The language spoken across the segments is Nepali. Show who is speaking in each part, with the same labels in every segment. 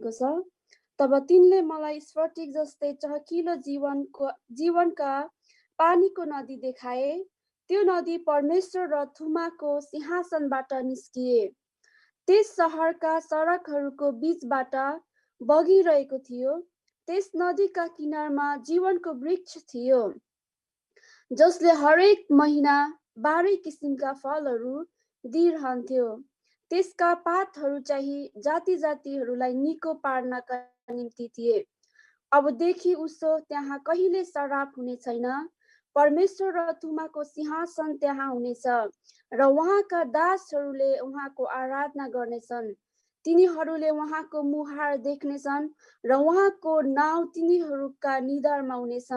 Speaker 1: भनेको छ। तब तिनले मलाई स्फटिक जस्तै चहकिलो जीवनका पानीको नदी देखाए। त्यो नदी परमेश्वर र थुमाको सिंहासनबाट निस्किए। त्यस सहरका सडकहरूको बीचबाट बगिरहेको थियो। त्यस नदीका किनारमा जीवनको वृक्ष थियो, जसले हरेक महिना 12 किसिमका फलहरू दिइरहन्थ्यो। त्यसका पातहरू चाहिँ जाति जातिहरूलाई निको पार्नका निम्ति थिए। अबदेखि उसो त्यहाँ कहिले सराप हुने छैन। परमेश्वर र थुमाको सिंहासन त्यहाँ हुनेछ र उहाँका दासहरूले उहाँको आराधना गर्नेछन्। तिनीहरूले उहाँको मुहार देख्नेछन् र उहाँको नाउँ तिनीहरूका निधारमा हुनेछ।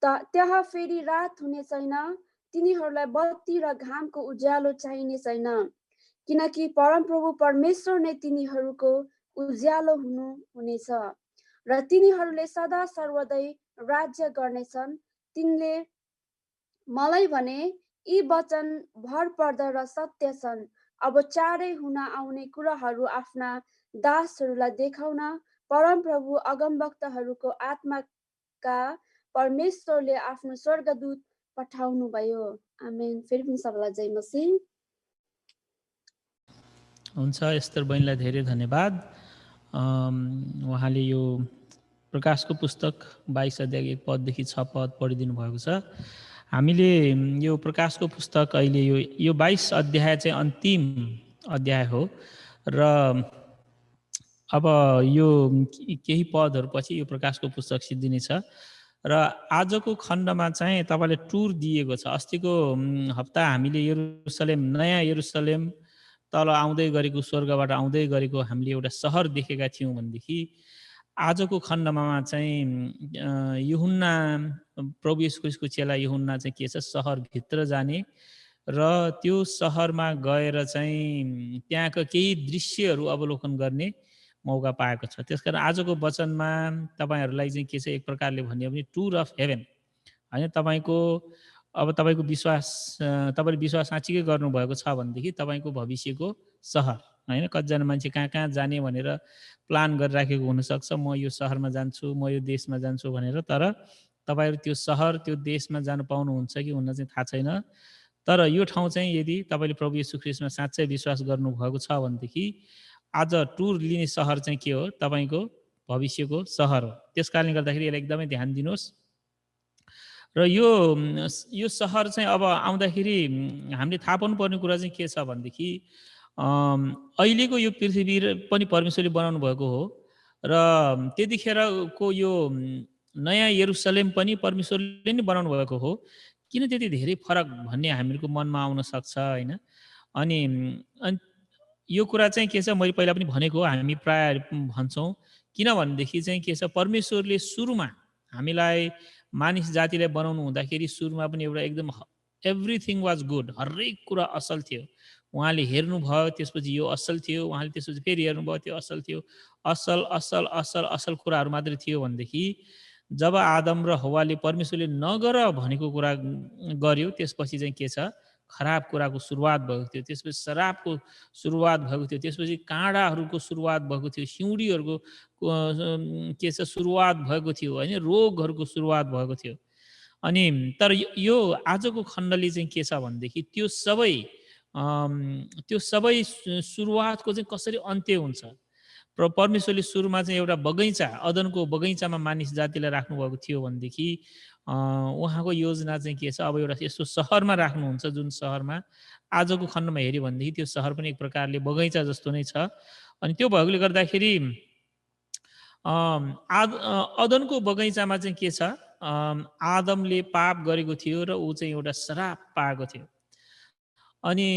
Speaker 1: त्यहाँ फेरि रात हुने छैन। तिनीहरूलाई बत्ती र घामको उज्यालो चाहिने छैन, किनकि परमप्रभु परमेश्वर नै तिनीहरूको उज्यालो हुनेछ र तिनीहरूले सदा सर्वदै राज्य गर्नेछन्। तिनले मलाई भने, यी वचन भरपर्दा र सत्य छन्। अब चाँडै हुन आउने कुराहरू आफ्ना दासहरूलाई देखाउन परमप्रभु अगमवक्ताहरूको आत्माका परमेश्वरले आफ्नो स्वर्गदूत पठाउनु भयो। आमेन। फेरि पनि सबैलाई जय मसीह।
Speaker 2: हुन्छ, एस्तर बहिनीलाई धेरै धन्यवाद। उहाँले यो प्रकाशको पुस्तक 22 अध्याय 1 पददेखि 6 पद पढिदिनु भएको छ। हामीले यो प्रकाशको पुस्तक अहिले यो 22 अध्याय चाहिँ अन्तिम अध्याय हो र अब यो केही पदहरूपछि यो प्रकाशको पुस्तक सिद्धिनेछ र आजको खण्डमा चाहिँ तपाईँले टुर दिएको छ। अस्तिको हप्ता हामीले यरुसलेम, नयाँ यरुसलेम तल आउँदै गरेको, स्वर्गबाट आउँदै गरेको हामीले एउटा सहर देखेका थियौँ भनेदेखि आजको खण्डमा चाहिँ यूहन्ना, प्रभु येशू ख्रीष्टको चेला यूहन्ना चाहिँ के छ, सहरभित्र जाने र त्यो सहरमा गएर चाहिँ त्यहाँका केही दृश्यहरू अवलोकन गर्ने मौका पाएको छ। त्यसकारण आजको वचनमा तपाईँहरूलाई चाहिँ के छ, एक प्रकारले भन्यो भने टुर अफ हेभेन होइन। तपाईँको विश्वास, तपाईँले विश्वास साँच्चीकै गर्नुभएको छ भनेदेखि तपाईँको भविष्यको सहर होइन। कतिजना मान्छे कहाँ कहाँ जाने भनेर प्लान गरिराखेको हुनसक्छ, म यो सहरमा जान्छु, म यो देशमा जान्छु भनेर, तर तपाईँहरू त्यो सहर, त्यो देशमा जानु पाउनुहुन्छ कि हुन्न चाहिँ थाहा छैन। तर यो ठाउँ चाहिँ यदि तपाईँले प्रभु येशू ख्रीष्टमा साँच्चै विश्वास गर्नुभएको छ भनेदेखि आज टुर लिने सहर चाहिँ के हो, तपाईँको भविष्यको सहर हो। त्यस कारणले गर्दाखेरि यसलाई एकदमै ध्यान दिनुहोस्। र यो सहर चाहिँ अब आउँदाखेरि हामीले थाहा पाउनुपर्ने कुरा चाहिँ के छ भनेदेखि अहिलेको यो पृथ्वी पनि परमेश्वरले बनाउनु भएको हो र त्यतिखेरको यो नयाँ यरुसलेम पनि परमेश्वरले नै बनाउनु भएको हो। किन त्यति धेरै फरक भन्ने हामीहरूको मनमा आउन सक्छ होइन। अनि यो कुरा चाहिँ के छ, मैले पहिला पनि भनेको, हामी प्राय भन्छौँ, किनभनेदेखि चाहिँ के छ, परमेश्वरले सुरुमा हामीलाई मानिस जातिलाई बनाउनु हुँदाखेरि सुरुमा पनि एउटा एकदम एभ्रिथिङ वाज गुड, हरेक कुरा असल थियो। उहाँले हेर्नुभयो, त्यसपछि यो असल थियो, उहाँले त्यसपछि फेरि हेर्नुभयो, त्यो असल थियो। असल असल असल असल कुराहरू मात्रै थियो भनेदेखि जब आदम र हव्वाले परमेश्वरले नगर भनेको कुरा गर्यो, त्यसपछि चाहिँ के छ, खराब कुराको सुरुवात भएको थियो। त्यसपछि शराबको सुरुवात भएको थियो। त्यसपछि काँडाहरूको सुरुवात भएको थियो। सिउँडीहरूको के छ, सुरुवात भएको थियो होइन। रोगहरूको सुरुवात भएको थियो। अनि तर यो आजको खण्डले चाहिँ के छ भनेदेखि त्यो सबै सुरुवातको चाहिँ कसरी अन्त्य हुन्छ। परमेश्वरले सुरुमा चाहिँ एउटा बगैँचा, अदनको बगैँचामा मानिस जातिलाई राख्नुभएको थियो भनेदेखि उहाँको योजना चाहिँ के छ, अब एउटा यस्तो सहरमा राख्नुहुन्छ जुन सहरमा आजको खण्डमा हेऱ्यो भनेदेखि त्यो सहर पनि एक प्रकारले बगैँचा जस्तो नै छ। अनि त्यो भएकोले गर्दाखेरि अदनको बगैँचामा चाहिँ के छ, आदमले पाप गरेको थियो र ऊ चाहिँ एउटा श्राप पाएको थियो। अनि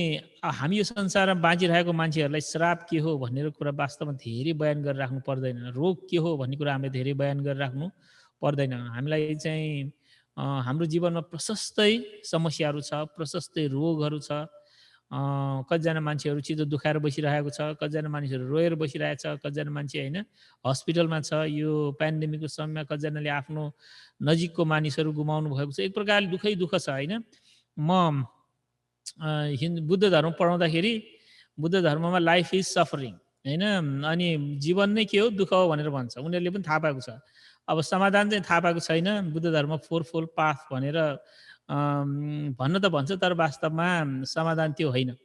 Speaker 2: हामी यो संसारमा बाँचिरहेको मान्छेहरूलाई श्राप के हो भन्ने कुरा वास्तवमा धेरै बयान गरेर राख्नु पर्दैन। रोग के हो भन्ने कुरा हामीले धेरै बयान गरेर राख्नु पर्दैन। हामीलाई चाहिँ हाम्रो जीवनमा प्रशस्तै समस्याहरू छ, प्रशस्तै रोगहरू छ। कतिजना मान्छेहरू चित्त दुखाएर बसिरहेको छ, कतिजना मान्छेहरू रोएर बसिरहेको छ, कतिजना मान्छे होइन हस्पिटलमा छ। यो पेन्डेमिकको समयमा कतिजनाले आफ्नो नजिकको मानिसहरू गुमाउनु भएको छ। एक प्रकारले दुःखै दुःख छ होइन। म बुद्ध धर्म पढाउँदाखेरि बुद्ध धर्ममा लाइफ इज सफरिङ हैन। अनि जीवन नै के हो, दुःख हो भनेर भन्छ। उनीहरूले पनि थाहा पाएको छ। अब समाधान चाहिँ थाहा पाएको छैन। बुद्ध धर्म फोर फोल्ड पाथ भनेर भन्न त भन्छ, तर वास्तवमा समाधान त्यो होइन।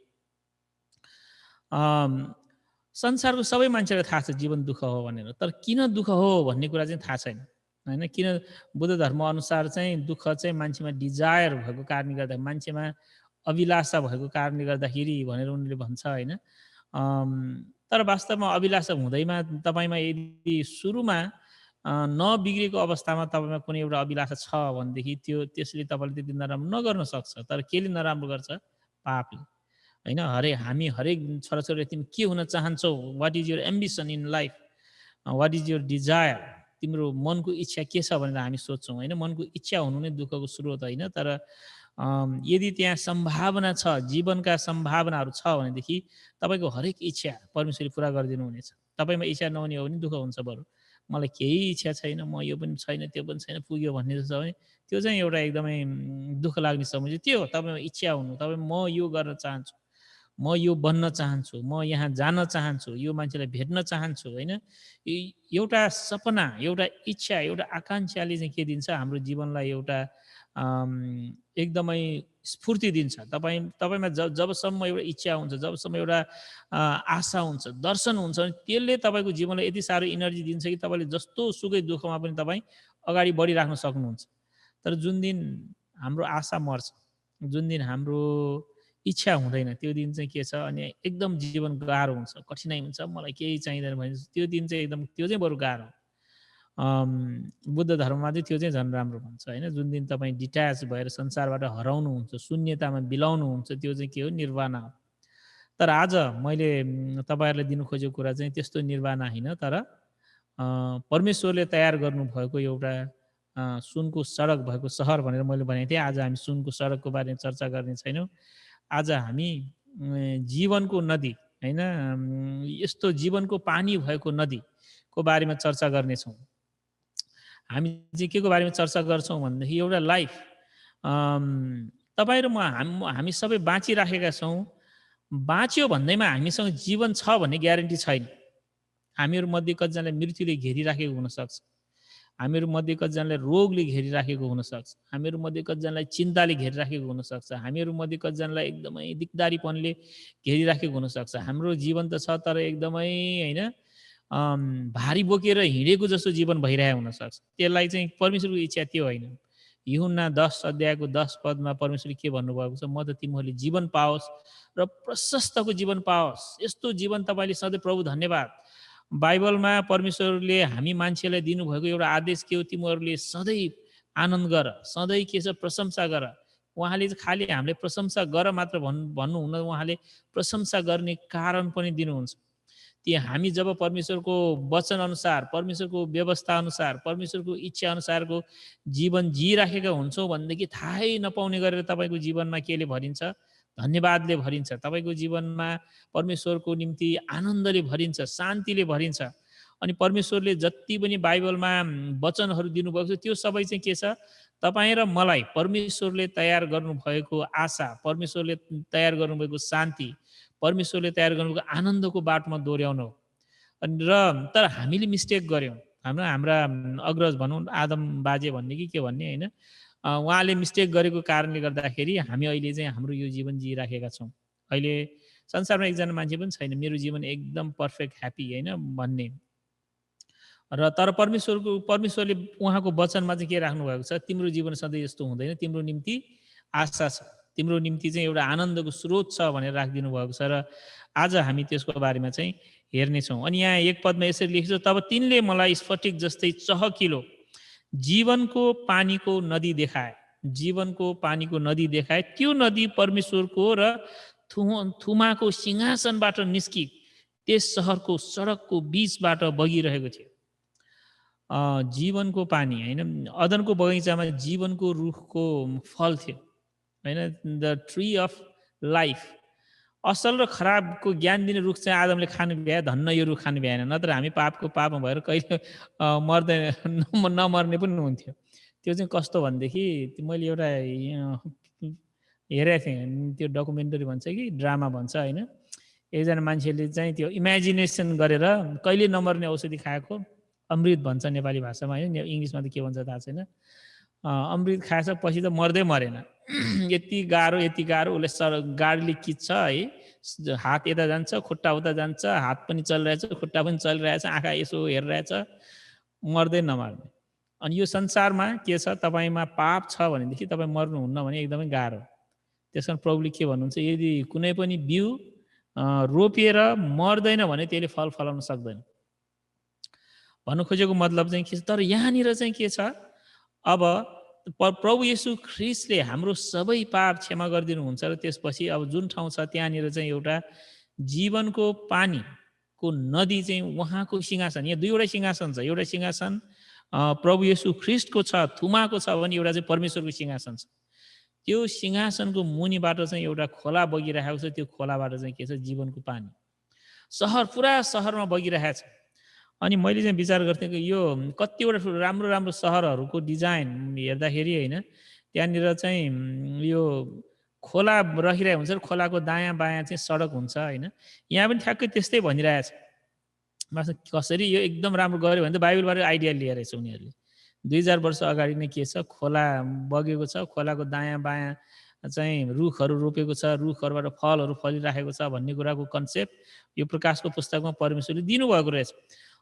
Speaker 2: संसारको सबै मान्छेलाई थाहा छ जीवन दुःख हो भनेर, तर किन दुःख हो भन्ने कुरा चाहिँ थाहा छैन हैन। किन बुद्ध धर्म अनुसार चाहिँ दुःख चाहिँ मान्छेमा डिजायर भएको कारणले गर्दा, मान्छेमा अभिलाषा भएको कारणले गर्दाखेरि भनेर उनीहरूले भन्छ हैन। तर वास्तवमा अभिलाषा हुँदैमा तपाईँमा यदि सुरुमा नबिग्रेको अवस्थामा तपाईँमा कुनै एउटा अभिलाषा छ भनेदेखि त्यसले तपाईँले त्यति नराम्रो नगर्न सक्छ। तर केले नराम्रो गर्छ? पापले हैन। हामी हरेक छोराछोरी तिमी के हुन चाहन्छौ? What is your ambition in life? What is your desire? तिम्रो मनको इच्छा के छ भनेर हामी सोध्छौँ हैन। मनको इच्छा हुनु नै दुःखको स्रोत होइन। तर यदि त्यहाँ सम्भावना छ, जीवनका सम्भावनाहरू छ भनेदेखि तपाईँको हरेक इच्छा परमेश्वरले पुरा गरिदिनु हुनेछ। तपाईँमा इच्छा नहुने हो भने दुःख हुन्छ बरु। मलाई केही इच्छा छैन, म यो पनि छैन, त्यो पनि छैन, पुग्यो भन्ने जस्तो भने त्यो चाहिँ एउटा एकदमै दुःख लाग्ने समय त्यो हो। तपाईँमा इच्छा हुनु, तपाईँ म यो गर्न चाहन्छु, म यो बन्न चाहन्छु, म यहाँ जान चाहन्छु, यो मान्छेलाई भेट्न चाहन्छु हैन। एउटा सपना, एउटा इच्छा, एउटा आकाङ्क्षाले चाहिँ के दिन्छ, हाम्रो जीवनलाई एउटा एकदमै स्फूर्ति दिन्छ। तपाईँमा जबसम्म एउटा इच्छा हुन्छ, जबसम्म एउटा आशा हुन्छ, दर्शन हुन्छ भने त्यसले तपाईँको जीवनलाई यति साह्रो इनर्जी दिन्छ कि तपाईँले जस्तो सुकै दुःखमा पनि तपाईँ अगाडि बढिराख्न सक्नुहुन्छ। तर जुन दिन हाम्रो आशा मर्छ, जुन दिन हाम्रो इच्छा हुँदैन, त्यो दिन चाहिँ के छ अनि एकदम जीवन गाह्रो हुन्छ, कठिनाइ हुन्छ, मलाई केही चाहिँदैन भने त्यो दिन चाहिँ एकदम त्यो चाहिँ बरु गाह्रो। बुद्ध धर्ममा चाहिँ त्यो चाहिँ झन् राम्रो भन्छ हैन। जुन दिन तपाईँ डिट्याच भएर संसारबाट हराउनुहुन्छ, शून्यतामा बिलाउनुहुन्छ, त्यो चाहिँ के हो? निर्वाणा हो। तर आज मैले तपाईँहरूलाई दिनु खोजेको कुरा चाहिँ त्यस्तो निर्वाणा होइन, तर परमेश्वरले तयार गर्नुभएको एउटा सुनको सडक भएको सहर भनेर मैले भनेको थिएँ। आज हामी सुनको सडकको बारेमा चर्चा गर्ने छैनौँ। आज हामी जीवनको नदी हैन, यस्तो जीवनको पानी भएको नदीको बारेमा चर्चा गर्नेछौँ। हामी चाहिँ के को बारेमा चर्चा गर्छौँ भनेदेखि एउटा लाइफ, तपाईँ र हामी सबै बाँचिराखेका छौँ। बाँच्यो भन्दैमा हामीसँग जीवन छ भन्ने ग्यारेन्टी छैन। हामीहरूमध्ये कतिजनालाई मृत्युले घेरिराखेको हुनसक्छ, हामीहरूमध्ये कतिजनालाई रोगले घेरिराखेको हुनसक्छ, हामीहरूमध्ये कतिजनालाई चिन्ताले घेरिराखेको हुनसक्छ, हामीहरूमध्ये कतिजनालाई एकदमै दिकदारीपनले घेरिराखेको हुनसक्छ। हाम्रो जीवन त छ, तर एकदमै होइन भारी बोकेर हिँडेको जस्तो जीवन भइरहेको हुनसक्छ। त्यसलाई चाहिँ परमेश्वरको इच्छा त्यो होइन। यूहन्ना 10 अध्यायको 10 पदमा परमेश्वरले के भन्नुभएको छ? म त तिमीहरूले जीवन पाओस् र प्रशस्तको जीवन पाओस्। यस्तो जीवन तपाईँले सधैँ प्रभु धन्यवाद। बाइबलमा परमेश्वरले हामी मान्छेलाई दिनुभएको एउटा आदेश के हो? तिमीहरूले सधैँ आनन्द गर, सधैँ के छ? प्रशंसा गर। उहाँले चाहिँ खालि हामीले प्रशंसा गर मात्र भन्नुहुन्न, उहाँले प्रशंसा गर्ने कारण पनि दिनुहुन्छ। ती हामी जब परमेश्वरको वचन अनुसार, परमेश्वरको व्यवस्था अनुसार, परमेश्वरको इच्छा अनुसारको जीवन जिइराखेका हुन्छौँ भनेदेखि थाहै नपाउने गरेर तपाईँको जीवनमा केले भरिन्छ? धन्यवादले भरिन्छ। तपाईँको जीवनमा परमेश्वरको निम्ति आनन्दले भरिन्छ, शान्तिले भरिन्छ। अनि परमेश्वरले जति पनि बाइबलमा वचनहरू दिनुभएको छ त्यो सबै चाहिँ के छ? तपाईँ र मलाई परमेश्वरले तयार गर्नुभएको आशा, परमेश्वरले तयार गर्नुभएको शान्ति, परमेश्वरले तयार गर्नुभएको आनन्दको बाटोमा दोहोऱ्याउनु हो। र तर हामीले मिस्टेक गऱ्यौँ। हाम्रा अग्रज भनौँ, आदम बाजे भन्ने कि के भन्ने होइन, उहाँले मिस्टेक गरेको कारणले गर्दाखेरि हामी अहिले चाहिँ हाम्रो यो जीवन जिइराखेका छौँ। अहिले संसारमा एकजना मान्छे पनि छैन मेरो जीवन एकदम पर्फेक्ट ह्याप्पी होइन भन्ने। र तर परमेश्वरले उहाँको वचनमा चाहिँ के राख्नुभएको छ? तिम्रो जीवन सधैँ यस्तो हुँदैन, तिम्रो निम्ति आशा छ, तिम्रो निम्ति चाहिँ एउटा आनन्दको स्रोत छ भनेर राखिदिनु भएको छ। र आज हामी त्यसको बारेमा चाहिँ हेर्नेछौँ। अनि यहाँ एक पदमा यसरी लेखेको छ, तब तिनले मलाई स्फटिक जस्तै चहकिलो जीवनको पानीको नदी देखाए। जीवनको पानीको नदी देखाए। त्यो नदी परमेश्वरको र थुमाको सिंहासनबाट निस्कि त्यस सहरको सडकको बीचबाट बगिरहेको थियो। जीवनको पानी होइन, अदनको बगैँचामा जीवनको रुखको फल थियो होइन, द ट्री अफ लाइफ। असल र खराबको ज्ञान दिने रुख चाहिँ आदमले खानु भ्याए, धन्न यो रुख खानु भ्याएन, नत्र हामी पापमा भएर कहिले नमर्ने पनि हुन्थ्यो। त्यो चाहिँ कस्तो भनेदेखि मैले एउटा हेरेको थिएँ, त्यो डकुमेन्टरी भन्छ कि ड्रामा भन्छ होइन, एकजना मान्छेले चाहिँ त्यो इमेजिनेसन गरेर कहिले नमर्ने औषधि खाएको, अमृत भन्छ नेपाली भाषामा होइन, इङ्ग्लिसमा त के भन्छ थाहा छैन। अमृत खाएछ, पछि त मर्दै मरेन। यति गाह्रो उसले गाडीले खिच्छ है, हात यता जान्छ, खुट्टा उता जान्छ, हात पनि चलिरहेछ, खुट्टा पनि चलिरहेछ, आँखा यसो हेरिरहेछ, मर्दै नमर्ने। अनि यो संसारमा के छ, तपाईँमा पाप छ भनेदेखि तपाईँ मर्नुहुन्न भने एकदमै गाह्रो। त्यस कारण प्रभुले के भन्नुहुन्छ, यदि कुनै पनि बिउ रोपिएर मर्दैन भने त्यसले फल फलाउन सक्दैन। भन्नु खोजेको मतलब चाहिँ के छ, तर यहाँनिर चाहिँ के छ, अब प्रभु येशू ख्रीष्टले हाम्रो सबै पाप क्षमा गरिदिनुहुन्छ र त्यसपछि अब जुन ठाउँ छ त्यहाँनिर चाहिँ एउटा जीवनको पानीको नदी चाहिँ उहाँको सिंहासन, यहाँ दुईवटा सिंहासन छ। एउटा सिंहासन प्रभु येशू ख्रीष्टको छ, थुमाको छ भने एउटा चाहिँ परमेश्वरको सिंहासन छ। त्यो सिंहासनको मुनिबाट चाहिँ एउटा खोला बगिरहेको छ। त्यो खोलाबाट चाहिँ के छ, जीवनको पानी पुरा सहरमा बगिरहेको छ। अनि मैले चाहिँ विचार गर्थेँ कि यो कतिवटा राम्रो राम्रो सहरहरूको डिजाइन हेर्दाखेरि होइन, त्यहाँनिर चाहिँ यो खोला रहिरहेको हुन्छ र खोलाको दायाँ बायाँ चाहिँ सडक हुन्छ होइन। यहाँ पनि ठ्याक्कै त्यस्तै भनिरहेछ। कसरी यो एकदम राम्रो गऱ्यो भने त बाइबलबाट आइडिया लिएर छ उनीहरूले। 2000 वर्ष अगाडि नै के छ, खोला बगेको छ, खोलाको दायाँ बायाँ चाहिँ रुखहरू रोपेको छ, रुखहरूबाट फलहरू फलिराखेको छ भन्ने कुराको कन्सेप्ट यो प्रकाशको पुस्तकमा परमेश्वरले दिनुभएको रहेछ।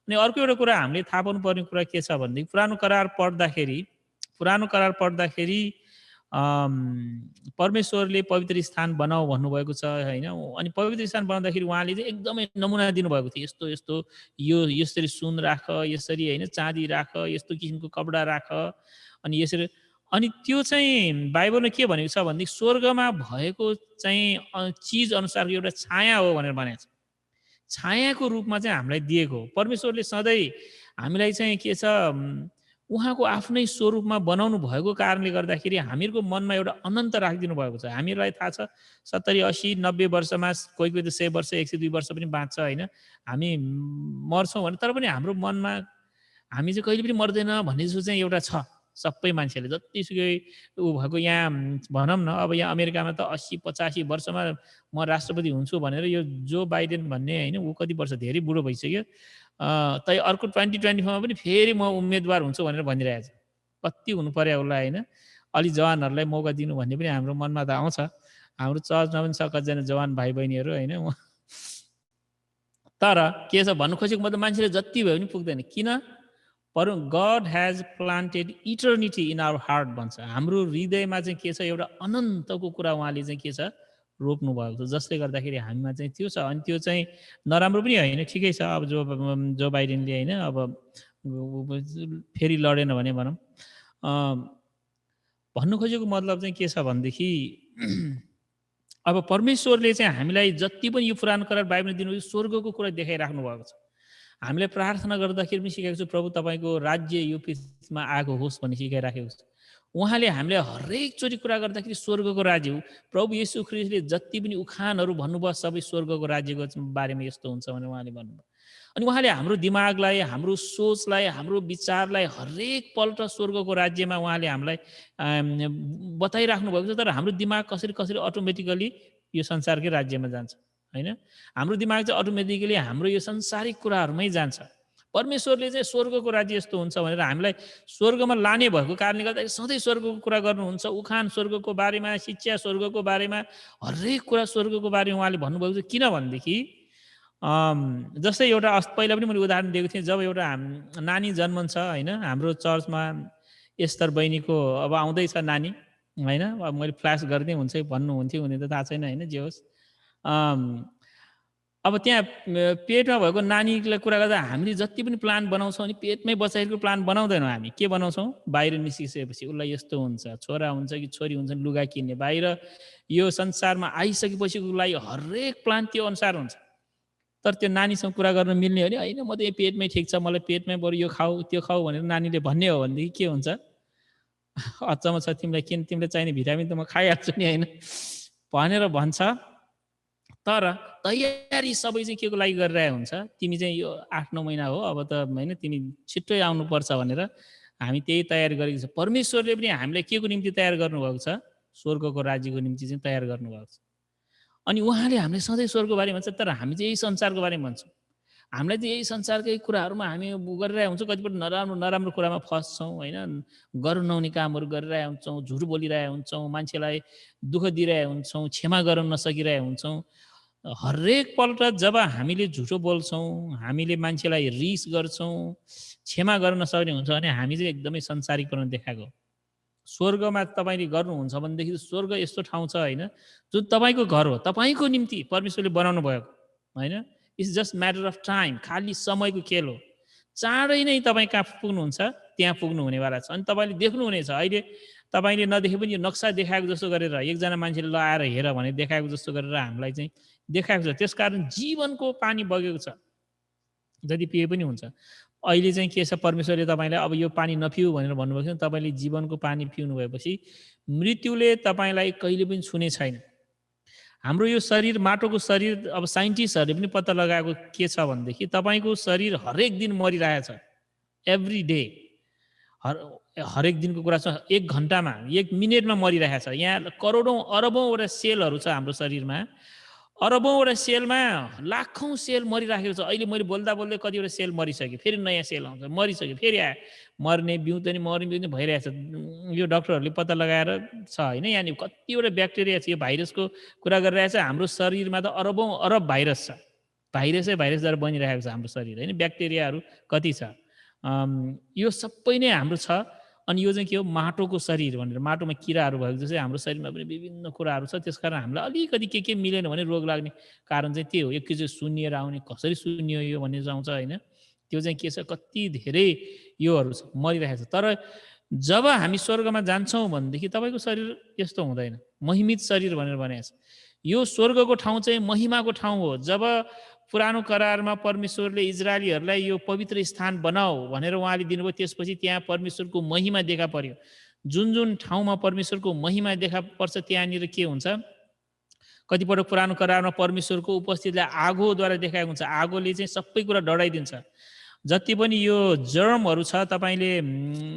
Speaker 2: अनि अर्को एउटा कुरा हामीले थाहा पाउनुपर्ने कुरा के छ भनेदेखि पुरानो करार पढ्दाखेरि परमेश्वरले पवित्र स्थान बनाऊ भन्नुभएको छ होइन। अनि पवित्र स्थान बनाउँदाखेरि उहाँले चाहिँ एकदमै नमुना दिनुभएको थियो, यस्तो यस्तो यो यसरी सुन राख, यसरी होइन चाँदी राख, यस्तो किसिमको कपडा राख, अनि यसरी। अनि त्यो चाहिँ बाइबलमा के भनेको छ भनेदेखि स्वर्गमा भएको चाहिँ चिज अनुसारको एउटा छाया हो भनेर भनेको छ। छायाको रूपमा चाहिँ हामीलाई दिएको हो। परमेश्वरले सधैँ हामीलाई चाहिँ के छ, उहाँको आफ्नै स्वरूपमा बनाउनु भएको कारणले गर्दाखेरि हामीहरूको मनमा एउटा अनन्त राखिदिनु भएको छ। हामीलाई थाहा छ 70, 80, 90 वर्षमा कोही कोही त 100 वर्ष 102 वर्ष पनि बाँच्छ होइन, हामी मर्छौँ भने, तर पनि हाम्रो मनमा हामी चाहिँ कहिले पनि मर्दैन भन्ने जस्तो चाहिँ एउटा छ। सबै मान्छेले जतिसुकै ऊ भएको, यहाँ भनौँ न अब यहाँ अमेरिकामा त 80-85 वर्षमा म राष्ट्रपति हुन्छु भनेर यो जो बाइडेन भन्ने होइन, ऊ कति वर्ष धेरै बुढो भइसक्यो, तै अर्को 2024मा पनि फेरि म उम्मेदवार हुन्छु भनेर भनिरहेछ। कति हुनु पर्यो होला होइन, अलि जवानहरूलाई मौका दिनु भन्ने पनि हाम्रो मनमा त आउँछ। हाम्रो चर्चमा पनि छ कतिजना जवान भाइ बहिनीहरू होइन। तर के छ भन्नु खोजेको मतलब मान्छेले जति भयो पनि पुग्दैन। किन? God has planted eternity in our heart भन्छ। हाम्रो हृदयमा चाहिँ के छ, एउटा अनन्तको कुरा उहाँले चाहिँ के छ, रोप्नु भएको छ, जसले गर्दाखेरि हामीमा चाहिँ त्यो छ। अनि त्यो चाहिँ नराम्रो पनि होइन, ठिकै छ। अब जो बाइडेनले होइन अब फेरि लडेन भने भनौँ, भन्नु खोजेको मतलब चाहिँ के छ भनेदेखि अब परमेश्वरले चाहिँ हामीलाई जति पनि यो पुरानो करार बाइबलमा दिनु स्वर्गको कुरा देखाइराख्नु भएको छ। हामीले प्रार्थना गर्दाखेरि पनि सिकाएको छु, प्रभु तपाईँको राज्य यो पृथ्वीमा आएको होस् भन्ने सिकाइराखेको छ। उहाँले हामीले हरेकचोटि कुरा गर्दाखेरि स्वर्गको राज्य हो। प्रभु येशू ख्रीष्टले जति पनि उखानहरू भन्नुभयो सबै स्वर्गको राज्यको बारेमा यस्तो हुन्छ भनेर उहाँले भन्नुभयो। अनि उहाँले हाम्रो दिमागलाई, हाम्रो सोचलाई, हाम्रो विचारलाई हरेकपल्ट स्वर्गको राज्यमा उहाँले हामीलाई बताइराख्नु भएको छ। तर हाम्रो दिमाग कसरी कसरी अटोमेटिकली यो संसारकै राज्यमा जान्छ होइन। हाम्रो दिमाग चाहिँ अटोमेटिकली हाम्रो यो संसारिक कुराहरूमै जान्छ। परमेश्वरले चाहिँ स्वर्गको राज्य यस्तो हुन्छ भनेर हामीलाई स्वर्गमा लाने भएको कारणले गर्दा सधैँ स्वर्गको कुरा गर्नुहुन्छ। उखान स्वर्गको बारेमा, शिक्षा स्वर्गको बारेमा, हरेक कुरा स्वर्गको बारेमा उहाँले भन्नुभएको छ। किनभनेदेखि जस्तै एउटा पहिला पनि मैले उदाहरण दिएको थिएँ, जब एउटा नानी जन्मन्छ होइन, हाम्रो चर्चमा एस्तर बहिनीको अब आउँदैछ नानी होइन, अब मैले फ्ल्यास गर्दै हुन्छ भन्नुहुन्थ्यो, हुने त थाहा छैन होइन, जे होस्। अब त्यहाँ पेटमा भएको नानीलाई कुरा गर्दा हामीले जति पनि प्लान बनाउँछौँ नि पेटमै बचाइको प्लान बनाउँदैनौँ। हामी के बनाउँछौँ, बाहिर निस्किसकेपछि उसलाई यस्तो हुन्छ, छोरा हुन्छ कि छोरी हुन्छ, लुगा किन्ने, बाहिर यो संसारमा आइसकेपछि उसलाई हरेक प्लान त्यो अनुसार हुन्छ। तर त्यो नानीसँग कुरा गर्न मिल्ने हो नि, होइन म त यो पेटमै ठिक छ, मलाई पेटमै बरु यो खाऊ त्यो खाऊ भनेर नानीले भन्ने हो भनेदेखि के हुन्छ, अचम्म छ तिमीलाई, किन तिमीलाई चाहिने भिटामिन त म खाइहाल्छु नि होइन भनेर भन्छ। तर तयारी सबै चाहिँ के को लागि गरिरहेको हुन्छ, तिमी चाहिँ यो 8-9 महिना हो अब त होइन, तिमी छिट्टै आउनुपर्छ भनेर हामी त्यही तयारी गरेको छ। परमेश्वरले पनि हामीलाई के को निम्ति तयार गर्नुभएको छ, स्वर्गको राज्यको निम्ति चाहिँ तयार गर्नुभएको छ। अनि उहाँले हामीलाई सधैँ स्वर्गको बारेमा भन्छ, तर हामी चाहिँ यही संसारको बारेमा भन्छौँ। हामीलाई चाहिँ यही संसारकै कुराहरूमा हामी गरिरहेको हुन्छौँ, कतिपल्ट नराम्रो नराम्रो कुरामा फस्छौँ होइन, गर्नु नहुने कामहरू गरिरहेका हुन्छौँ, झुट बोलिरहेका हुन्छौँ, मान्छेलाई दुःख दिइरहेका हुन्छौँ, क्षमा गर्न नसकिरहेका हुन्छौँ। हरेक पल्ट जब हामीले झुटो बोल्छौँ, हामीले मान्छेलाई रिस गर्छौँ, क्षमा गर्न नसक्ने हुन्छ भने हामी चाहिँ एकदमै संसारीकरण देखाएको। स्वर्गमा तपाईँले गर्नुहुन्छ भनेदेखि स्वर्ग यस्तो ठाउँ छ होइन, जुन तपाईँको घर हो, तपाईँको निम्ति परमेश्वरले बनाउनु भएको होइन। It's just matter of time, खालि समयको खेल हो। चाँडै नै तपाईँ कहाँ पुग्नुहुन्छ, त्यहाँ पुग्नु हुनेवाला छ। अनि तपाईँले देख्नुहुनेछ, अहिले तपाईँले नदेखे पनि यो नक्सा देखाएको जस्तो गरेर एकजना मान्छेले ल आएर हेर भने देखाएको जस्तो गरेर हामीलाई चाहिँ देखाएको छ। त्यसकारण जीवनको पानी बगेको छ, जति पिए पनि हुन्छ। अहिले चाहिँ के छ, परमेश्वरले तपाईँलाई अब यो पानी नपिउ भनेर भन्नुभएको छ। तपाईँले जीवनको पानी पिउनु भएपछि मृत्युले तपाईँलाई कहिले पनि छुने छैन। हाम्रो यो शरीर, माटोको शरीर, अब साइन्टिस्टहरूले पनि पत्ता लगाएको के छ भनेदेखि तपाईँको शरीर हरेक दिन मरिरहेछ, एभ्री डे। हरेक दिनको कुरा छ, 1 घन्टामा 1 मिनेटमा मरिरहेछ। यहाँ करोडौँ अरबौँवटा सेलहरू छ हाम्रो शरीरमा। अरबौँवटा सेलमा लाखौँ सेल मरिराखेको छ। अहिले मैले बोल्दा बोल्दै कतिवटा सेल मरिसक्यो, फेरि नयाँ सेल आउँछ, मरिसक्यो, फेरि आयो, मर्ने बिउतनी मर्ने बिउतनी भइरहेछ। यो डक्टरहरूले पत्ता लगाएर छ होइन। यहाँनिर कतिवटा ब्याक्टेरिया छ, यो भाइरसको कुरा गरिरहेछ। हाम्रो शरीरमा त अरबौँ अरब भाइरस छ, भाइरसद्वारा बनिरहेको छ हाम्रो शरीर होइन। ब्याक्टेरियाहरू कति छ, यो सबै नै हाम्रो छ। अनि यो चाहिँ के हो, माटोको शरीर भनेर, माटोमा किराहरू भएको जस्तै हाम्रो शरीरमा पनि विभिन्न कुराहरू छ। त्यसकारण हामीलाई अलिकति के मिलेन भने रोग लाग्ने कारण चाहिँ त्यही हो। एकैचोटि सुन्निएर आउने, कसरी सुन्नियो यो भन्ने आउँछ होइन। त्यो चाहिँ के छ, कति धेरै योहरू छ, मरिरहेको छ। तर जब हामी स्वर्गमा जान्छौँ भनेदेखि तपाईँको शरीर यस्तो हुँदैन, महिमित शरीर भनेर भनेको छ। यो स्वर्गको ठाउँ चाहिँ महिमाको ठाउँ हो। जब पुरानो करारमा परमेश्वरले इजरायलीहरूलाई यो पवित्र स्थान बनाऊ भनेर उहाँले दिनुभयो, त्यसपछि त्यहाँ परमेश्वरको महिमा देखा पर्यो। जुन जुन ठाउँमा परमेश्वरको महिमा देखा पर्छ त्यहाँनिर के हुन्छ, कतिपल्ट पुरानो करारमा परमेश्वरको उपस्थितिलाई आगोद्वारा देखाएको हुन्छ। आगोले चाहिँ सबै कुरा डढाइदिन्छ। जति पनि यो जर्महरू छ, तपाईँले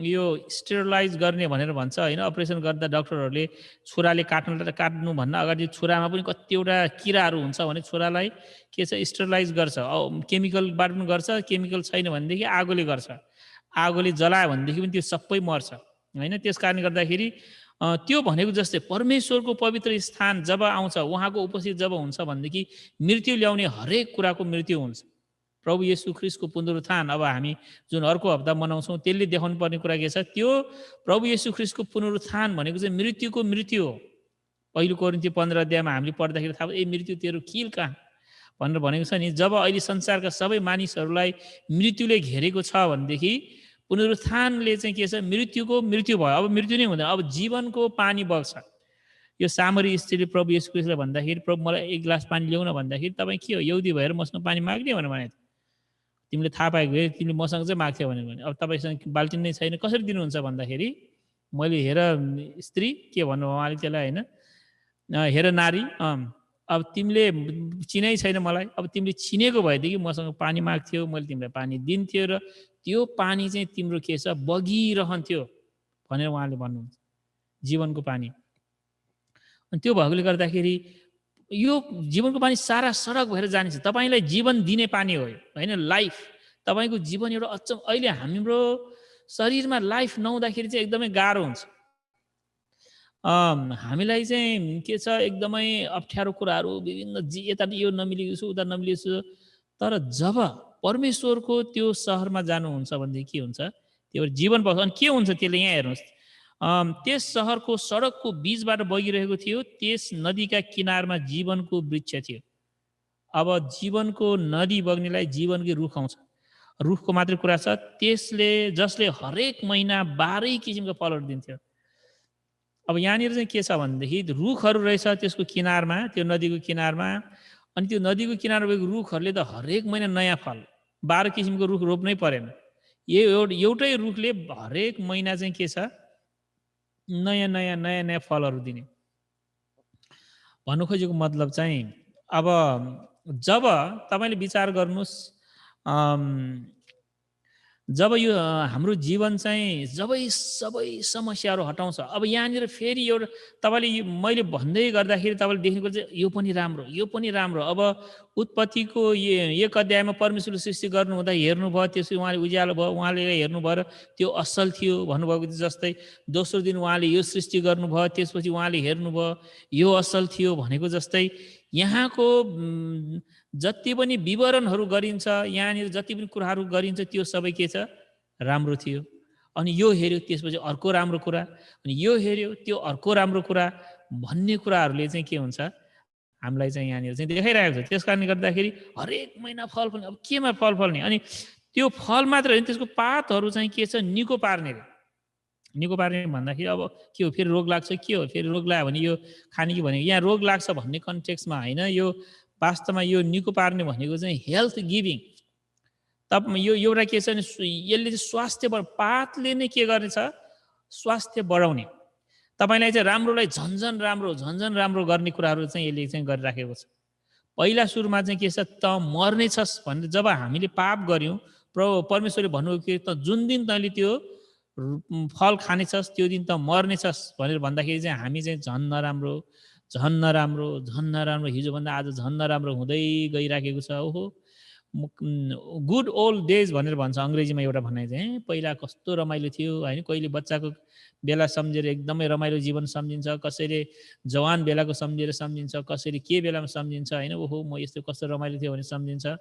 Speaker 2: यो स्टेरिलाइज गर्ने भनेर भन्छ होइन। अपरेसन गर्दा डक्टरहरूले छुराले काट्नुभन्दा अगाडि छुरामा पनि कतिवटा किराहरू हुन्छ भने छुरालाई के छ, स्टेरिलाइज गर्छ, केमिकलबाट पनि गर्छ। केमिकल छैन भनेदेखि आगोले गर्छ। आगोले जलायो भनेदेखि पनि त्यो सबै मर्छ होइन। त्यस कारणले गर्दाखेरि त्यो भनेको जस्तै परमेश्वरको पवित्र स्थान जब आउँछ, उहाँको उपस्थिति जब हुन्छ भनेदेखि मृत्यु ल्याउने हरेक कुराको मृत्यु हुन्छ। प्रभु येशू ख्रीष्टको पुनरुत्थान अब हामी जुन अर्को हप्ता मनाउँछौँ, त्यसले देखाउनु पर्ने कुरा के छ, त्यो प्रभु येशू ख्रीष्टको पुनरुत्थान भनेको चाहिँ मृत्युको मृत्यु हो। पहिलो कोरिन्थी 15 अध्यायमा हामीले पढ्दाखेरि थाहा भयो, ए मृत्यु तेरो किल कहाँ भनेर भनेको छ नि। जब अहिले संसारका सबै मानिसहरूलाई मृत्युले घेरेको छ भनेदेखि पुनरुत्थानले चाहिँ के छ, मृत्युको मृत्यु भयो। अब मृत्यु नै हुँदैन, अब जीवनको पानी बग्छ। यो सामरी स्त्रीले प्रभु येशू ख्रीष्टलाई भन्दाखेरि, प्रभु मलाई 1 गिलास पानी ल्याउन भन्दाखेरि, तपाईँ के हो, यहुदी भएर मसँग पानी माग्ने भनेर भनेको थियो। तिमीले थाहा पाएको भए तिमीले मसँग चाहिँ माग्थ्यौ भनेर भने। अब तपाईँसँग बाल्टिन नै छैन, कसरी दिनुहुन्छ भन्दाखेरि, मैले हेर स्त्री के भन्नु उहाँले त्यसलाई होइन, हेर नारी, अब तिमीले चिनै छैन मलाई, अब तिमीले चिनेको भएदेखि मसँग पानी माग्थ्यौ, मैले तिमीलाई पानी दिन्थ्यो र त्यो पानी चाहिँ तिम्रो के छ, बगिरहन्थ्यो भनेर उहाँले भन्नुहुन्छ, जीवनको पानी। अनि त्यो भएकोले गर्दाखेरि यो जीवनको पानी सारा सडक भएर जानेछ। तपाईँलाई जीवन दिने पानी हो होइन, लाइफ। तपाईँको जीवन एउटा अचम्म, अहिले हाम्रो शरीरमा लाइफ नहुँदाखेरि चाहिँ एकदमै गाह्रो हुन्छ। हामीलाई चाहिँ के छ, एकदमै अप्ठ्यारो कुराहरू विभिन्न, यता यो नमिलेको छु, उता नमिलेको छु। तर जब परमेश्वरको त्यो सहरमा जानुहुन्छ भनेदेखि के हुन्छ, त्यो जीवन पाउँछ। अनि के हुन्छ त्यसले, यहाँ हेर्नुहोस्, त्यस सहरको सडकको बीचबाट बगिरहेको थियो, त्यस नदीका किनारमा जीवनको वृक्ष थियो। अब जीवनको नदी बग्नेलाई जीवनकै रुख आउँछ, रुखको मात्रै कुरा छ। त्यसले, जसले हरेक महिना 12 किसिमका फलहरू दिन्थ्यो। अब यहाँनिर चाहिँ के छ भनेदेखि, रुखहरू रहेछ त्यसको किनारमा, त्यो नदीको किनारमा। अनि त्यो नदीको किनारमा भएको रुखहरूले त हरेक महिना नयाँ फल, 12 किसिमको रुख रोप्नै परेन। एउटै रुखले हरेक महिना चाहिँ के छ, नयाँ नयाँ नयाँ नयाँ फलहरू दिने। भन्नु खोजेको मतलब चाहिँ, अब जब तपाईँले विचार गर्नुहोस्, जब यो हाम्रो जीवन चाहिँ सबै समस्याहरू हटाउँछ। अब यहाँनिर फेरि एउटा तपाईँले मैले भन्दै गर्दाखेरि तपाईँले देख्नुको चाहिँ यो पनि राम्रो। अब उत्पत्तिको 1 अध्यायमा परमेश्वरले सृष्टि गर्नुहुँदा हेर्नुभयो, त्यसपछि उहाँले उज्यालो भयो, उहाँले हेर्नुभयो र त्यो असल थियो भन्नुभएको जस्तै दोस्रो दिन उहाँले यो सृष्टि गर्नुभयो, त्यसपछि उहाँले हेर्नुभयो यो असल थियो भनेको जस्तै यहाँको जति पनि विवरणहरू गरिन्छ, यहाँनिर जति पनि कुराहरू गरिन्छ त्यो सबै के छ? राम्रो थियो। अनि यो हेऱ्यो त्यसपछि अर्को राम्रो कुरा, अनि यो हेऱ्यो त्यो अर्को राम्रो कुरा भन्ने कुराहरूले चाहिँ के हुन्छ? हामीलाई चाहिँ यहाँनिर चाहिँ देखाइरहेको छ। त्यस कारणले गर्दाखेरि हरेक महिना फल फल्ने। अब केमा फल फल्ने? अनि त्यो फल मात्र होइन, त्यसको पातहरू चाहिँ के छ? निको पार्ने रे। निको पार्ने भन्दाखेरि अब के हो? फेरि रोग लाग्छ, के हो? फेरि रोग लाग्यो भने यो खाने कि भनेको यहाँ रोग लाग्छ भन्ने कन्टेक्स्टमा होइन, यो वास्तवमा यो निको पार्ने भनेको चाहिँ हेल्थ गिभिङ। यो एउटा के छ भने यसले चाहिँ स्वास्थ्य पातले नै के गर्नेछ? स्वास्थ्य बढाउने। तपाईँलाई चाहिँ राम्रोलाई झन्झन राम्रो गर्ने कुराहरू चाहिँ यसले चाहिँ गरिराखेको छ। पहिला सुरुमा चाहिँ के छ? त मर्नेछस् भनेर जब हामीले पाप गऱ्यौँ, परमेश्वरले भन्नुभयो कि त जुन दिन तैँले त्यो फल खानेछस् त्यो दिन त मर्नेछस् भनेर भन्दाखेरि चाहिँ हामी चाहिँ झन् नराम्रो हिजोभन्दा आज झन् नराम्रो हुँदै गइराखेको छ। ओहो, गुड ओल्ड डेज भनेर भन्छ अङ्ग्रेजीमा एउटा भनाइ चाहिँ, पहिला कस्तो रमाइलो थियो होइन। कहिले बच्चाको बेला सम्झेर एकदमै रमाइलो जीवन सम्झिन्छ, कसैले जवान बेलाको सम्झिन्छ, कसैले के बेलामा सम्झिन्छ होइन। ओहो, म यस्तो कस्तो रमाइलो थियो भने सम्झिन्छ।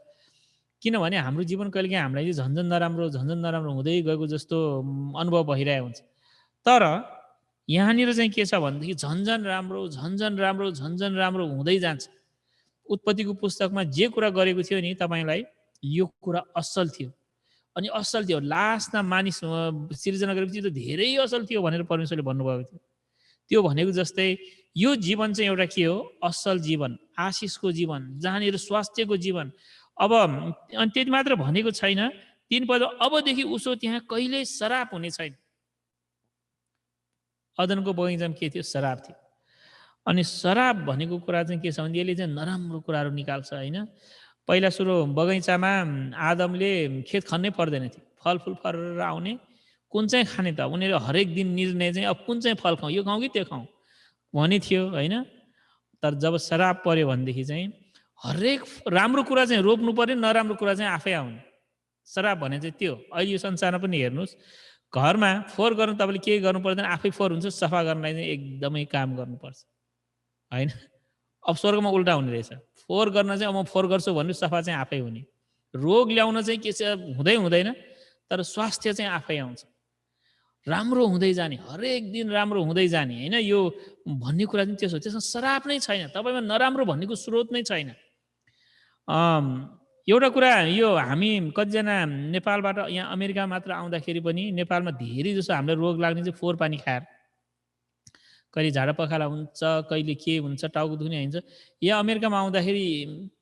Speaker 2: किनभने हाम्रो जीवन कहिलेकाहीँ हामीलाई चाहिँ झन्झन नराम्रो हुँदै गएको जस्तो अनुभव भइरहेको हुन्छ। तर यहाँनिर चाहिँ के छ भनेदेखि झन्झन राम्रो हुँदै जान्छ। उत्पत्तिको पुस्तकमा जे कुरा गरेको थियो नि तपाईँलाई, यो कुरा असल थियो। अनि असल थियो, लास्टमा मानिस सिर्जना गरेपछि त धेरै असल थियो भनेर परमेश्वरले भन्नुभएको थियो। त्यो भनेको जस्तै यो जीवन चाहिँ एउटा के हो? असल जीवन, आशिषको जीवन, जहाँनिर स्वास्थ्यको जीवन। अब अनि त्यति मात्र भनेको छैन, 3 पद, अबदेखि उसो त्यहाँ कहिल्यै शराब हुने छैन। अदनको बगैँचामा के थियो? शराब थियो। अनि शराब भनेको कुरा चाहिँ के छ भने यसले चाहिँ नराम्रो कुराहरू निकाल्छ होइन। पहिला सुरु बगैँचामा आदमले खेत खन्नै पर्दैन थियो, फलफुल फरेर आउने, कुन चाहिँ खाने त? उनीहरू हरेक दिन निर्णय चाहिँ अब कुन चाहिँ फल खाउँ, यो खाउँ कि त्यो खाउँ भन्ने थियो होइन। तर जब शराब पर्यो भनेदेखि चाहिँ हरेक राम्रो कुरा चाहिँ रोप्नु पर्यो, नराम्रो कुरा चाहिँ आफै आउने। शराब भने चाहिँ त्यो। अहिले यो संसारमा पनि हेर्नुहोस्, घरमा फोहोर गर्नु तपाईँले केही गर्नु पर्दैन, आफै फोहोर हुन्छ। सफा गर्नलाई चाहिँ एकदमै काम गर्नुपर्छ होइन। अब स्वर्गमा उल्टा हुने रहेछ, फोहोर गर्न चाहिँ अब म फोहोर गर्छु भन्नु, सफा चाहिँ आफै हुने। रोग ल्याउन चाहिँ के छ? हुँदैन, तर स्वास्थ्य चाहिँ आफै आउँछ। राम्रो हुँदै जाने, हरेक दिन राम्रो हुँदै जाने होइन, यो भन्ने कुरा चाहिँ त्यसो। त्यसमा शराब नै छैन, तपाईँमा नराम्रो भन्नेको स्रोत नै छैन। एउटा कुरा यो, हामी कतिजना नेपालबाट यहाँ अमेरिका मात्र आउँदाखेरि पनि नेपालमा धेरै जसो हामीलाई रोग लाग्ने चाहिँ फोहोर पानी खाएर, कहिले झाडा पखाला हुन्छ, कहिले के हुन्छ, टाउको दुख्ने हुन्छ। यहाँ अमेरिकामा आउँदाखेरि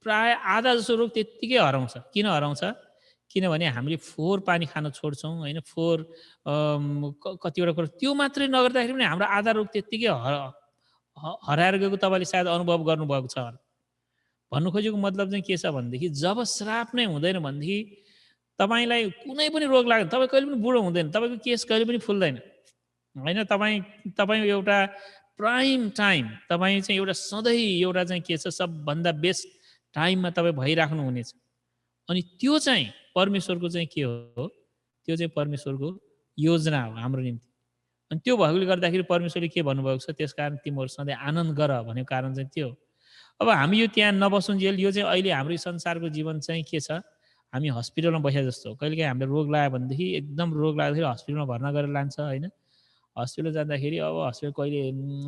Speaker 2: प्राय आधा जसो रोग त्यत्तिकै हराउँछ। किन हराउँछ? किनभने हामीले फोहोर पानी खान छोड्छौँ होइन। फोहोर कतिवटा कुरा त्यो मात्रै नगर्दाखेरि पनि हाम्रो आधा रोग त्यत्तिकै हराएर गएको तपाईँले सायद अनुभव गर्नुभएको छ। भन्नु खोजेको मतलब चाहिँ के छ भनेदेखि जब श्राप नै हुँदैन भनेदेखि तपाईँलाई कुनै पनि रोग लाग्दैन, तपाईँ कहिले पनि बुढो हुँदैन, तपाईँको केस कहिले पनि फुल्दैन होइन। तपाईँ एउटा प्राइम टाइम, तपाईँ चाहिँ एउटा सधैँ एउटा चाहिँ के छ, सबभन्दा बेस्ट टाइममा तपाईँ भइराख्नु हुनेछ। अनि त्यो चाहिँ परमेश्वरको चाहिँ के हो? त्यो चाहिँ परमेश्वरको योजना हो हाम्रो निम्ति। अनि त्यो भएकोले गर्दाखेरि परमेश्वरले के भन्नुभएको छ? त्यसकारण तिमीहरू सधैँ आनन्द गर भनेको कारण चाहिँ त्यो हो। अब हामी यो त्यहाँ नबसुन्जेल, यो चाहिँ अहिले हाम्रो संसारको जीवन चाहिँ के छ? हामी हस्पिटलमा बसे जस्तो हो। कहिलेकाहीँ हामीलाई रोग लाग्यो भनेदेखि, एकदम रोग लाग्दाखेरि हस्पिटलमा भर्ना गरेर लान्छ होइन। हस्पिटल जाँदाखेरि अब हस्पिटल कहिले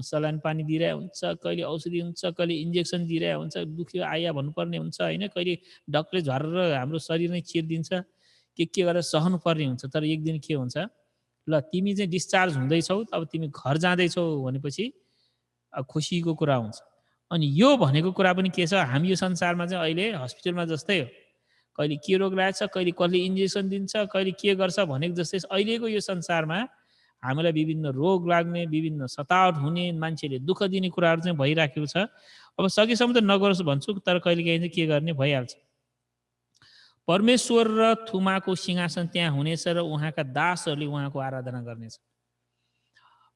Speaker 2: सलाइन पानी दिइरहेको हुन्छ, कहिले औषधि हुन्छ, कहिले इन्जेक्सन दिइरहेको हुन्छ, दुख्यो आइया भन्नुपर्ने हुन्छ होइन। कहिले डक्टरले झरेर हाम्रो शरीर नै चिरिदिन्छ, के गरेर सहनुपर्ने हुन्छ। तर एक दिन के हुन्छ? ल तिमी चाहिँ डिस्चार्ज हुँदैछौ, अब तिमी घर जाँदैछौ भनेपछि खुसीको कुरा हुन्छ। अनि यो भनेको कुरा पनि के छ? हामी यो संसारमा चाहिँ अहिले हस्पिटलमा जस्तै हो। कहिले के रोग लागेछ, कहिले कसले इन्जेक्सन दिन्छ, कहिले के गर्छ भनेको जस्तै अहिलेको यो संसारमा हामीलाई विभिन्न रोग लाग्ने, विभिन्न सतावट हुने, मान्छेले दुःख दिने कुराहरू चाहिँ भइराखेको छ। अब सकेसम्म त नगरोस् भन्छु, तर कहिलेकाहीँ चाहिँ के गर्ने भइहाल्छ। परमेश्वर र थुमाको सिंहासन त्यहाँ हुनेछ र उहाँका दासहरूले उहाँको आराधना गर्नेछ।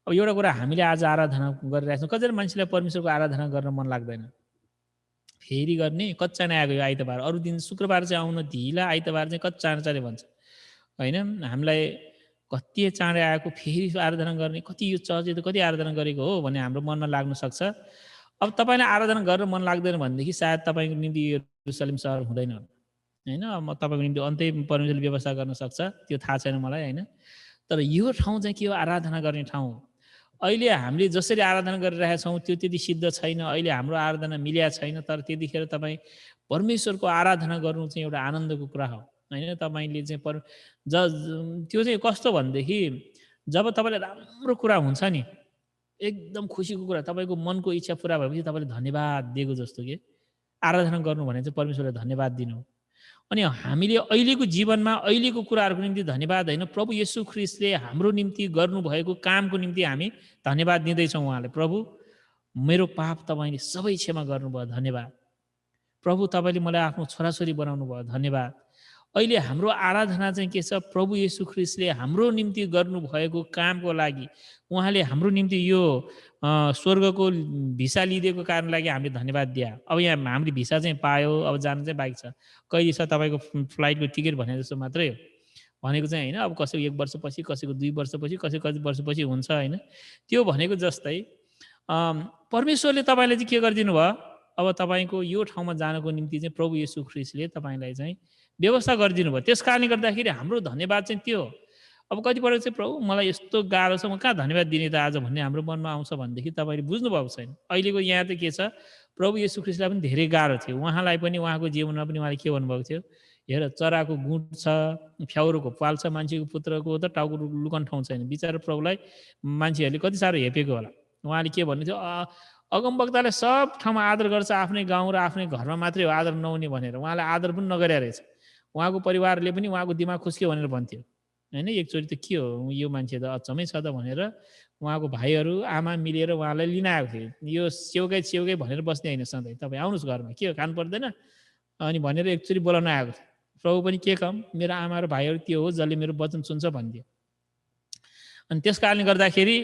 Speaker 2: अब एउटा कुरा हामीले आज आराधना गरिरहेका छौँ, कतिजना मान्छेलाई परमेश्वरको आराधना गर्न मन लाग्दैन। फेरि गर्ने कति चाँडै आएको यो आइतबार, अरू दिन शुक्रबार चाहिँ आउन ढिला, आइतबार चाहिँ कति चाँडै भन्छ होइन। हामीलाई कति चाँडै आएको फेरि आराधना गर्ने, कति यो चर्चले त कति आराधना गरेको हो भन्ने हाम्रो मनमा लाग्न सक्छ। अब तपाईँलाई आराधना गर्न मन लाग्दैन भनेदेखि सायद तपाईँको निम्ति यरुशलेम सहर हुँदैन होइन। म तपाईँको निम्ति अन्तै परमेश्वरले व्यवस्था गर्न सक्छ, त्यो थाहा छैन मलाई होइन। तर यो ठाउँ चाहिँ के हो, आराधना गर्ने ठाउँ हो। अहिले हामीले जसरी आराधना गरिरहेका छौँ त्यो त्यति सिद्ध छैन, अहिले हाम्रो आराधना मिल्या छैन। तर त्यतिखेर तपाईँ परमेश्वरको आराधना गर्नु चाहिँ एउटा आनन्दको कुरा हो होइन। तपाईँले चाहिँ त्यो चाहिँ कस्तो भनेदेखि जब तपाईँलाई राम्रो कुरा हुन्छ नि, एकदम खुसीको कुरा, तपाईँको मनको इच्छा पुरा भएपछि तपाईँले धन्यवाद दिएको जस्तो के आराधना गर्नु भने चाहिँ परमेश्वरलाई धन्यवाद दिनु। अनि हामीले अहिलेको जीवनमा अहिलेको कुराहरूको निम्ति धन्यवाद होइन, प्रभु येशू ख्रीष्टले हाम्रो निम्ति गर्नुभएको कामको निम्ति हामी धन्यवाद दिँदैछौँ उहाँले। प्रभु मेरो पाप तपाईँले सबै क्षमा गर्नुभयो, धन्यवाद। प्रभु तपाईँले मलाई आफ्नो छोराछोरी बनाउनु भयो, धन्यवाद। अहिले हाम्रो आराधना चाहिँ के छ, प्रभु येशू ख्रीष्टले हाम्रो निम्ति गर्नुभएको कामको लागि उहाँले हाम्रो निम्ति यो स्वर्गको भिसा लिइदिएको कारणको लागि हामीले धन्यवाद दिया। अब यहाँ हामीले भिसा चाहिँ पायो, अब जानु चाहिँ बाइक छ। कहिले छ तपाईँको फ्लाइटको टिकट भने जस्तो मात्रै हो, भनेको चाहिँ होइन। अब कसैको 1 वर्षपछि, कसैको 2 वर्षपछि, कसै कति वर्षपछि हुन्छ होइन। त्यो भनेको जस्तै परमेश्वरले तपाईँले चाहिँ के गरिदिनु भयो, अब तपाईँको यो ठाउँमा जानको निम्ति चाहिँ प्रभु येशू ख्रीष्टले तपाईँलाई चाहिँ व्यवस्था गरिदिनु भयो। त्यस कारणले गर्दाखेरि हाम्रो धन्यवाद चाहिँ त्यो हो। अब कतिपल्ट चाहिँ प्रभु मलाई यस्तो गाह्रो छ, म कहाँ धन्यवाद दिने त आज भन्ने हाम्रो मनमा आउँछ भनेदेखि तपाईँले बुझ्नुभएको छैन। अहिलेको यहाँ त के छ, प्रभु येशू ख्रीष्टलाई पनि धेरै गाह्रो थियो, उहाँलाई पनि उहाँको जीवनमा पनि उहाँले के भन्नुभएको थियो, हेर चराको गुँड छ, फ्याउरोको पाल छ, मान्छेको पुत्रको त टाउको लुकन ठाउँ छैन। बिचरा प्रभुलाई मान्छेहरूले कति साह्रो हेपेको होला। उहाँले के भन्नु थियो, अगमवक्ताले सब ठाउँमा आदर गर्छ, आफ्नै गाउँ र आफ्नै घरमा मात्रै हो आदर नहुने भनेर। उहाँलाई आदर पनि नगरेको रहेछ। उहाँको परिवारले पनि उहाँको दिमाग खुस्क्यो भनेर भन्थ्यो होइन। एकचोटि त के हो यो मान्छे त अचम्मै छ त भनेर उहाँको भाइहरू आमा मिलेर उहाँलाई लिन आएको थियो। यो सेउकै भनेर बस्ने होइन, सधैँ तपाईँ आउनुहोस् घरमा, के हो खानु पर्दैन अनि भनेर एकचोटि बोलाउन आएको थियो। प्रभु पनि के कम, मेरो आमा र भाइहरू त्यो हो जसले मेरो वचन सुन्छ भन्थ्यो। अनि त्यस कारणले गर्दाखेरि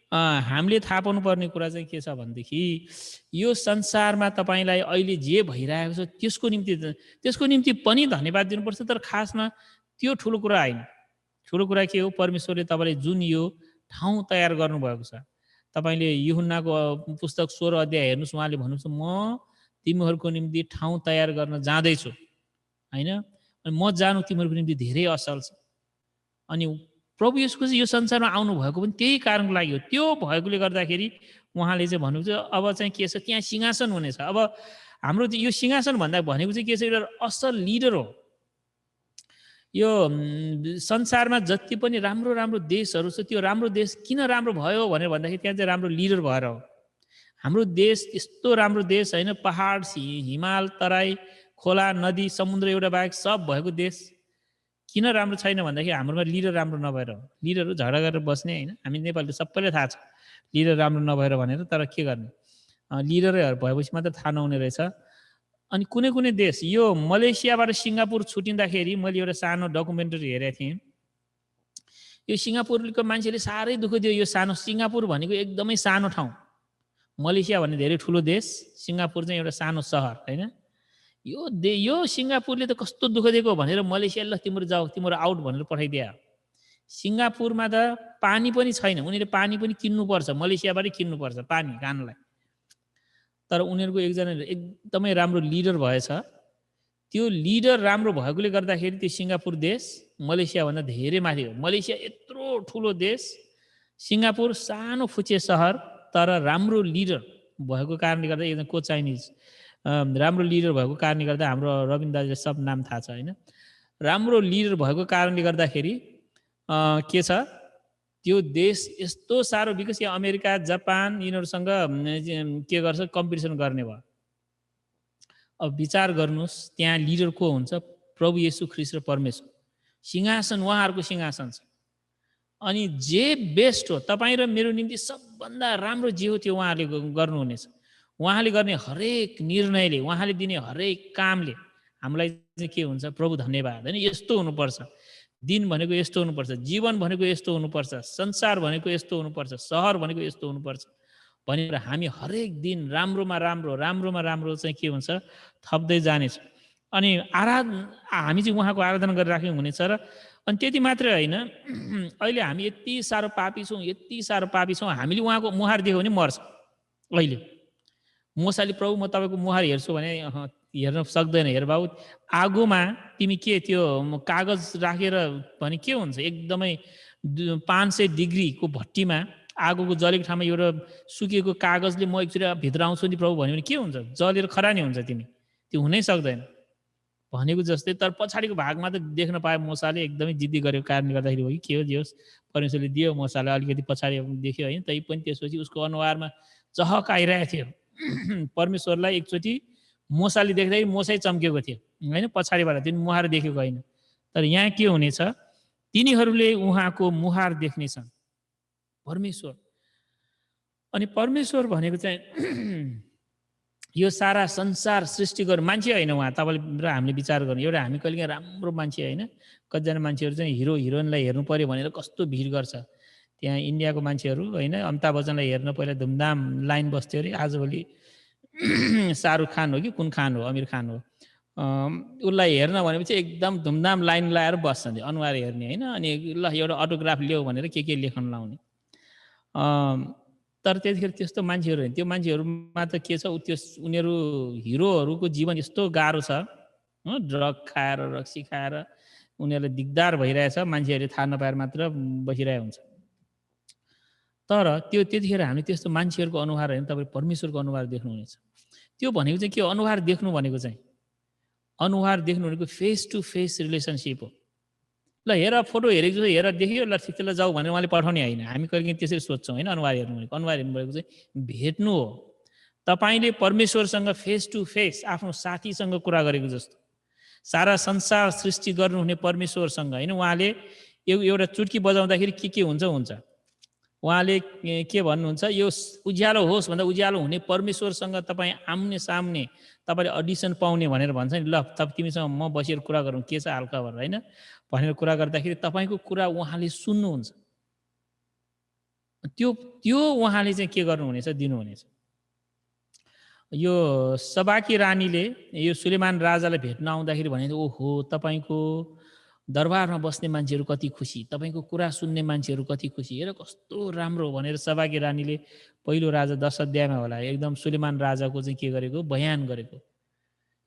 Speaker 2: हामीले थाहा पाउनुपर्ने कुरा चाहिँ के छ भनेदेखि यो संसारमा तपाईँलाई अहिले जे भइरहेको छ त्यसको निम्ति पनि धन्यवाद दिनुपर्छ। तर खासमा त्यो ठुलो कुरा होइन। ठुलो कुरा के हो, परमेश्वरले तपाईँले जुन यो ठाउँ तयार गर्नुभएको छ। तपाईँले यूहन्नाको पुस्तक 16 अध्याय हेर्नुहोस्, उहाँले भन्नुहुन्छ म तिमीहरूको निम्ति ठाउँ तयार गर्न जाँदैछु होइन। अनि म जानु तिमीहरूको निम्ति धेरै असल छ। अनि प्रभु येशूको चाहिँ यो संसारमा आउनुभएको पनि त्यही कारणको लागि हो। त्यो भएकोले गर्दाखेरि उहाँले चाहिँ भन्नुहुन्छ अब चाहिँ के छ, त्यहाँ सिंहासन हुनेछ। अब हाम्रो यो सिंहासन भन्दा भनेको चाहिँ के छ, एउटा असल लिडर हो। यो संसारमा जति पनि राम्रो राम्रो देशहरू छ, त्यो राम्रो देश किन राम्रो भयो भनेर भन्दाखेरि त्यहाँ चाहिँ राम्रो लिडर भएर हो। हाम्रो देश यस्तो राम्रो देश होइन, पहाड हिमाल तराई खोला नदी समुद्र एउटा बाहेक सब भएको देश किन राम्रो छैन भन्दाखेरि हाम्रोमा लिडर राम्रो नभएर हो। लिडरहरू झगडा गरेर बस्ने होइन, हामी नेपाली सबैलाई थाहा छ लिडर राम्रो नभएर भनेर। तर के गर्ने, लिडरै भएपछि मात्र थाहा नहुने रहेछ। अनि कुनै कुनै देश, यो मलेसियाबाट सिङ्गापुर छुटिँदाखेरि मैले एउटा सानो डकुमेन्ट्री हेरेको थिएँ। यो सिङ्गापुरको मान्छेले साह्रै दुःख दियो। यो सानो सिङ्गापुर भनेको एकदमै सानो ठाउँ, मलेसिया भन्ने धेरै ठुलो देश, सिङ्गापुर चाहिँ एउटा सानो सहर होइन। यो सिङ्गापुरले त कस्तो दुःख दिएको भनेर मलेसिया ल तिम्रो जाऊ तिम्रो आउट भनेर पठाइदियो। सिङ्गापुरमा त पानी पनि छैन, उनीहरूले पानी पनि किन्नुपर्छ, मलेसियाबाटै किन्नुपर्छ पानी खानलाई। तर उनीहरूको एकजना एकदमै राम्रो लिडर भएछ। त्यो लिडर राम्रो भएकोले गर्दाखेरि त्यो सिङ्गापुर देश मलेसियाभन्दा धेरै माथि हो। मलेसिया यत्रो ठुलो देश, सिङ्गापुर सानो फुचे सहर, तर राम्रो लिडर भएको कारणले गर्दा एकदम को चाइनिज राम्रो लिडर भएको कारणले गर्दा हाम्रो रविन्द्र दाजुले सब नाम थाहा छ होइन। राम्रो लिडर भएको कारणले गर्दाखेरि के छ, त्यो देश यस्तो साह्रो विकास, या अमेरिका जापान यिनीहरूसँग के गर्छ, कम्पिटिसन गर्ने भयो। अब विचार गर्नुहोस् त्यहाँ लिडर को हुन्छ, प्रभु येशू ख्रीष्ट र परमेश्वर। सिंहासन उहाँहरूको सिंहासन छ। अनि जे बेस्ट हो तपाईँ र मेरो निम्ति सबभन्दा राम्रो जे हो त्यो उहाँले गर्नुहुनेछ। उहाँले गर्ने हरेक निर्णयले, उहाँले दिने हरेक कामले हामीलाई चाहिँ के हुन्छ, प्रभु धन्यवाद होइन, यस्तो हुनुपर्छ, दिन भनेको यस्तो हुनुपर्छ, जीवन भनेको यस्तो हुनुपर्छ, संसार भनेको यस्तो हुनुपर्छ, सहर भनेको यस्तो हुनुपर्छ भनेर हामी हरेक दिन राम्रोमा राम्रो चाहिँ के हुन्छ, थप्दै जानेछ। अनि हामी चाहिँ उहाँको आराधना गरिराख्यौँ हुनेछ र अनि त्यति मात्रै होइन, अहिले हामी यति साह्रो पापी छौँ, हामीले उहाँको मुहार देख्यो भने मर्छ। अहिले मोसाले प्रभु म तपाईँको मुहार हेर्छु भने हेर्न सक्दैन। हेर बाबु, आगोमा तिमी के त्यो कागज राखेर भने के हुन्छ, एकदमै 500 डिग्रीको भट्टीमा आगोको जलेको ठाउँमा एउटा सुकेको कागजले म एकचोटि भित्र आउँछु नि प्रभु भन्यो भने के हुन्छ, जलेर खरानी हुन्छ तिमी, त्यो हुनै सक्दैन भनेको जस्तै। तर पछाडिको भागमा त देख्न पाए मोसाले एकदमै जिद्दी गरेको कारणले गर्दाखेरि हो कि के हो, जे होस् परमेश्वरले दियो मोसालाई अलिकति पछाडि देख्यो होइन, तै पनि त्यसपछि उसको अनुहारमा चहक आइरहेको थियो। परमेश्वरलाई एकचोटि मोसाले देख्दाखेरि मोसै चम्केको थियो होइन, पछाडिबाट त्यो मुहार देखेको होइन। तर यहाँ के हुनेछ, तिनीहरूले उहाँको मुहार देख्नेछन्, परमेश्वर। अनि परमेश्वर भनेको चाहिँ यो सारा संसार सृष्टि गर्नु मान्छे होइन उहाँ, तपाईँले र हामीले विचार गर्नु। एउटा हामी कहिलेकाहीँ राम्रो मान्छे होइन, कतिजना मान्छेहरू चाहिँ हिरो हिरोइनलाई हेर्नु पऱ्यो भनेर कस्तो भिड गर्छ। त्यहाँ इन्डियाको मान्छेहरू होइन, अमिताभ बच्चनलाई हेर्न पहिला धुमधाम लाइन बस्थ्यो अरे, आजभोलि शाहरुख खान हो कि कुन खान हो, आमिर खान हो, उसलाई हेर्न भनेपछि एकदम धुमधाम लाइन लाएर बस्छन् अनुहार हेर्ने होइन। अनि ल एउटा अटोग्राफ ल्याऊ भनेर के लेख्न लाउने। तर त्यतिखेर त्यस्तो मान्छेहरू होइन, त्यो मान्छेहरूमा त के छ, उनीहरू हिरोहरूको जीवन यस्तो गाह्रो छ, ड्रग खाएर रक्सी खाएर उनीहरूलाई दिगदार भइरहेछ, मान्छेहरूले थाहा नपाएर मात्र बसिरहेको हुन्छ। तर त्यो त्यतिखेर हामी त्यस्तो मान्छेहरूको अनुहार होइन, तपाईँ परमेश्वरको अनुहार देख्नुहुनेछ। त्यो भनेको चाहिँ के हो, अनुहार देख्नु भनेको चाहिँ, अनुहार देख्नु भनेको फेस टु फेस रिलेसनसिप हो। ल हेर फोटो हेरेको छ, हेर देखियो, ल ठिक छ ल जाऊ भनेर उहाँले पठाउने होइन। हामी कहिले त्यसरी सोध्छौँ होइन। अनुहार हेर्नु भनेको, अनुहार हेर्नु भनेको चाहिँ भेट्नु हो। तपाईँले परमेश्वरसँग फेस टु फेस आफ्नो साथीसँग कुरा गरेको जस्तो, सारा संसार सृष्टि गर्नुहुने परमेश्वरसँग होइन। उहाँले एउटा चुट्की बजाउँदाखेरि के हुन्छ हुन्छ। उहाँले के भन्नुहुन्छ, यो उज्यालो होस् भन्दा उज्यालो हुने परमेश्वरसँग तपाईँ आम्ने सामने तपाईँले अडिसन पाउने भनेर भन्छ नि। ल तब तिमीसँग म बसेर कुरा गरौँ, के छ हालखबर होइन भनेर कुरा गर्दाखेरि तपाईँको कुरा उहाँले सुन्नुहुन्छ। त्यो उहाँले चाहिँ के गर्नुहुनेछ, दिनुहुनेछ। यो सबाकी रानीले यो सुलेमान राजालाई भेट्न आउँदाखेरि भने, ओहो तपाईँको दरबारमा बस्ने मान्छेहरू कति खुसी, तपाईँको कुरा सुन्ने मान्छेहरू कति खुसी, हेर कस्तो राम्रो भनेर सबाकी रानीले पहिलो राजा 10 अध्यायमा होला एकदम सुलेमान राजाको चाहिँ के गरेको, बयान गरेको।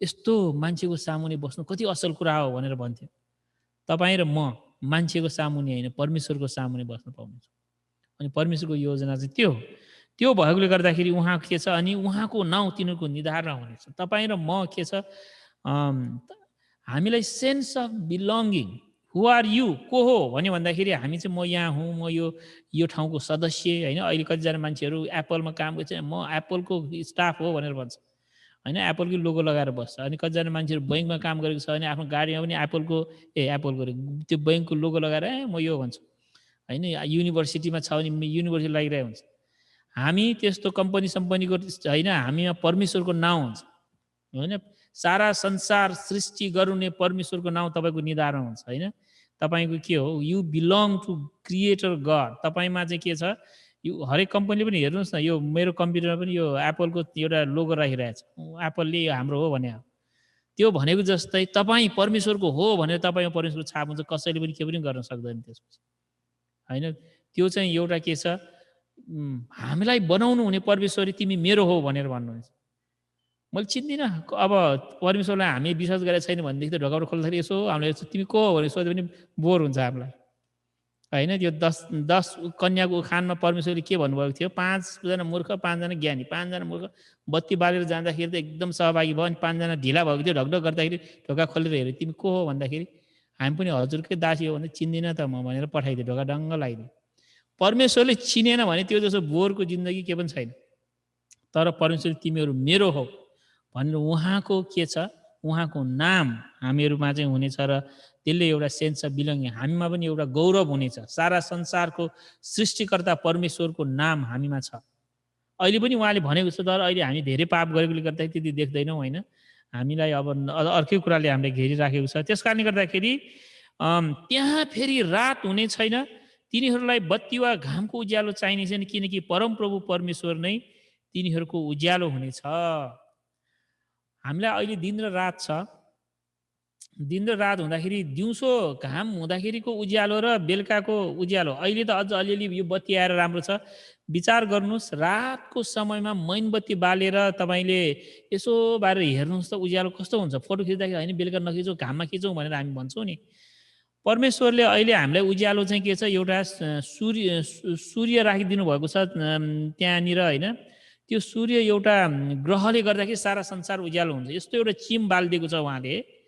Speaker 2: यस्तो मान्छेको सामुने बस्नु कति असल कुरा हो भनेर भन्थ्यो। तपाईँ र म मान्छेको सामुने होइन, परमेश्वरको सामुने बस्न पाउनेछौँ। अनि परमेश्वरको योजना चाहिँ त्यो भएकोले गर्दाखेरि उहाँ के छ, अनि उहाँको नाउँ तिनीहरूको निधारमा हुनेछ। तपाईँ र म के छ, हामीलाई sense of belonging, who are you, को हो भन्यो भन्दाखेरि हामी चाहिँ म यहाँ हुँ, म यो ठाउँको सदस्य होइन। अहिले कतिजना मान्छेहरू एप्पलमा काम गर्छ, म एप्पलको स्टाफ हो भनेर भन्छ होइन, एप्पलको लोगो लगाएर बस्छ। अनि कतिजना मान्छेहरू बैङ्कमा काम गरेको छ भने आफ्नो गाडीमा पनि एप्पलको त्यो बैङ्कको लोगो लगाएर म यो भन्छु होइन। युनिभर्सिटीमा छ भने युनिभर्सिटी लागिरहेको हुन्छ। हामी त्यस्तो कम्पनी सम्पनीको होइन, हामीमा परमेश्वरको नाउँ हुन्छ होइन। सारा संसार सृष्टि गर्नुहुने परमेश्वरको नाउँ तपाईँको निधारमा हुन्छ होइन। तपाईँको के हो, you belong to creator God. तपाईँमा चाहिँ के छ, यो हरेक कम्पनीले पनि हेर्नुहोस् न, यो मेरो कम्प्युटरमा पनि यो एप्पलको एउटा लोगो राखिरहेछ, एप्पलले यो हाम्रो हो भने। त्यो भनेको जस्तै तपाईँ परमेश्वरको हो भनेर तपाईँमा परमेश्वरको छाप हुन्छ, कसैले पनि के पनि गर्न सक्दैन त्यसपछि होइन। त्यो चाहिँ एउटा के छ, हामीलाई बनाउनु हुने परमेश्वरले तिमी मेरो हो भनेर भन्नुहुन्छ। मैले चिन्दिनँ, अब परमेश्वरलाई हामी विश्वास गरेको छैन भनेदेखि त ढोकाबाट खोल्दाखेरि यसो हामीले तिमी को हो भनेर सोध्यो भने बोर हुन्छ हामीलाई होइन। त्यो 10 कन्याको उखानमा परमेश्वरले के भन्नुभएको थियो, 5जना मूर्ख 5जना ज्ञानी। 5जना मूर्ख बत्ती बालेर जाँदाखेरि त एकदम सहभागी भयो, अनि 5जना ढिला भएको थियो, ढकढक गर्दाखेरि ढोका खोलेर हेऱ्यो, तिमी को हो भन्दाखेरि हामी पनि हजुरकै दासी हो भने चिन्दिनँ त म भनेर पठाइदियो, ढोका डङ्ग लगाइदियो। परमेश्वरले चिनेन भने त्यो जस्तो बोरको जिन्दगी के पनि छैन। तर परमेश्वरले तिमीहरू मेरो हो भनेर उहाँको के छ, उहाँको नाम हामीहरूमा चाहिँ हुनेछ र त्यसले एउटा सेन्स अफ बिलोङ्गिङ, हामीमा पनि एउटा गौरव हुनेछ। सारा संसारको सृष्टिकर्ता परमेश्वरको नाम हामीमा छ। अहिले पनि उहाँले भनेको छ, तर अहिले हामी धेरै पाप गरेकोले गर्दाखेरि त्यति देख्दैनौँ होइन। हामीलाई अब अर्कै कुराले हामीलाई घेरिराखेको छ। त्यस कारणले गर्दाखेरि त्यहाँ फेरि रात हुने छैन, तिनीहरूलाई बत्ती वा घामको उज्यालो चाहिने छैन, किनकि परमप्रभु परमेश्वर नै तिनीहरूको उज्यालो हुनेछ। हामीलाई अहिले दिन र रात छ। दिन र रात हुँदाखेरि दिउँसो घाम हुँदाखेरिको उज्यालो र बेलुकाको उज्यालो, अहिले त अझ अलिअलि यो बत्ती आएर राम्रो छ। विचार गर्नुहोस्, रातको समयमा मैनबत्ती बालेर तपाईँले यसो बाहिर हेर्नुहोस् त उज्यालो कस्तो हुन्छ। फोटो खिच्दाखेरि होइन बेलुका नखिचौँ, घाममा खिचौँ भनेर हामी भन्छौँ नि। परमेश्वरले अहिले हामीलाई उज्यालो चाहिँ के छ, एउटा सूर्य राखिदिनु भएको छ त्यहाँनिर होइन। त्यो सूर्य एउटा ग्रहले गर्दाखेरि सारा संसार उज्यालो हुन्छ। यस्तो एउटा चिम बालिदिएको छ उहाँले।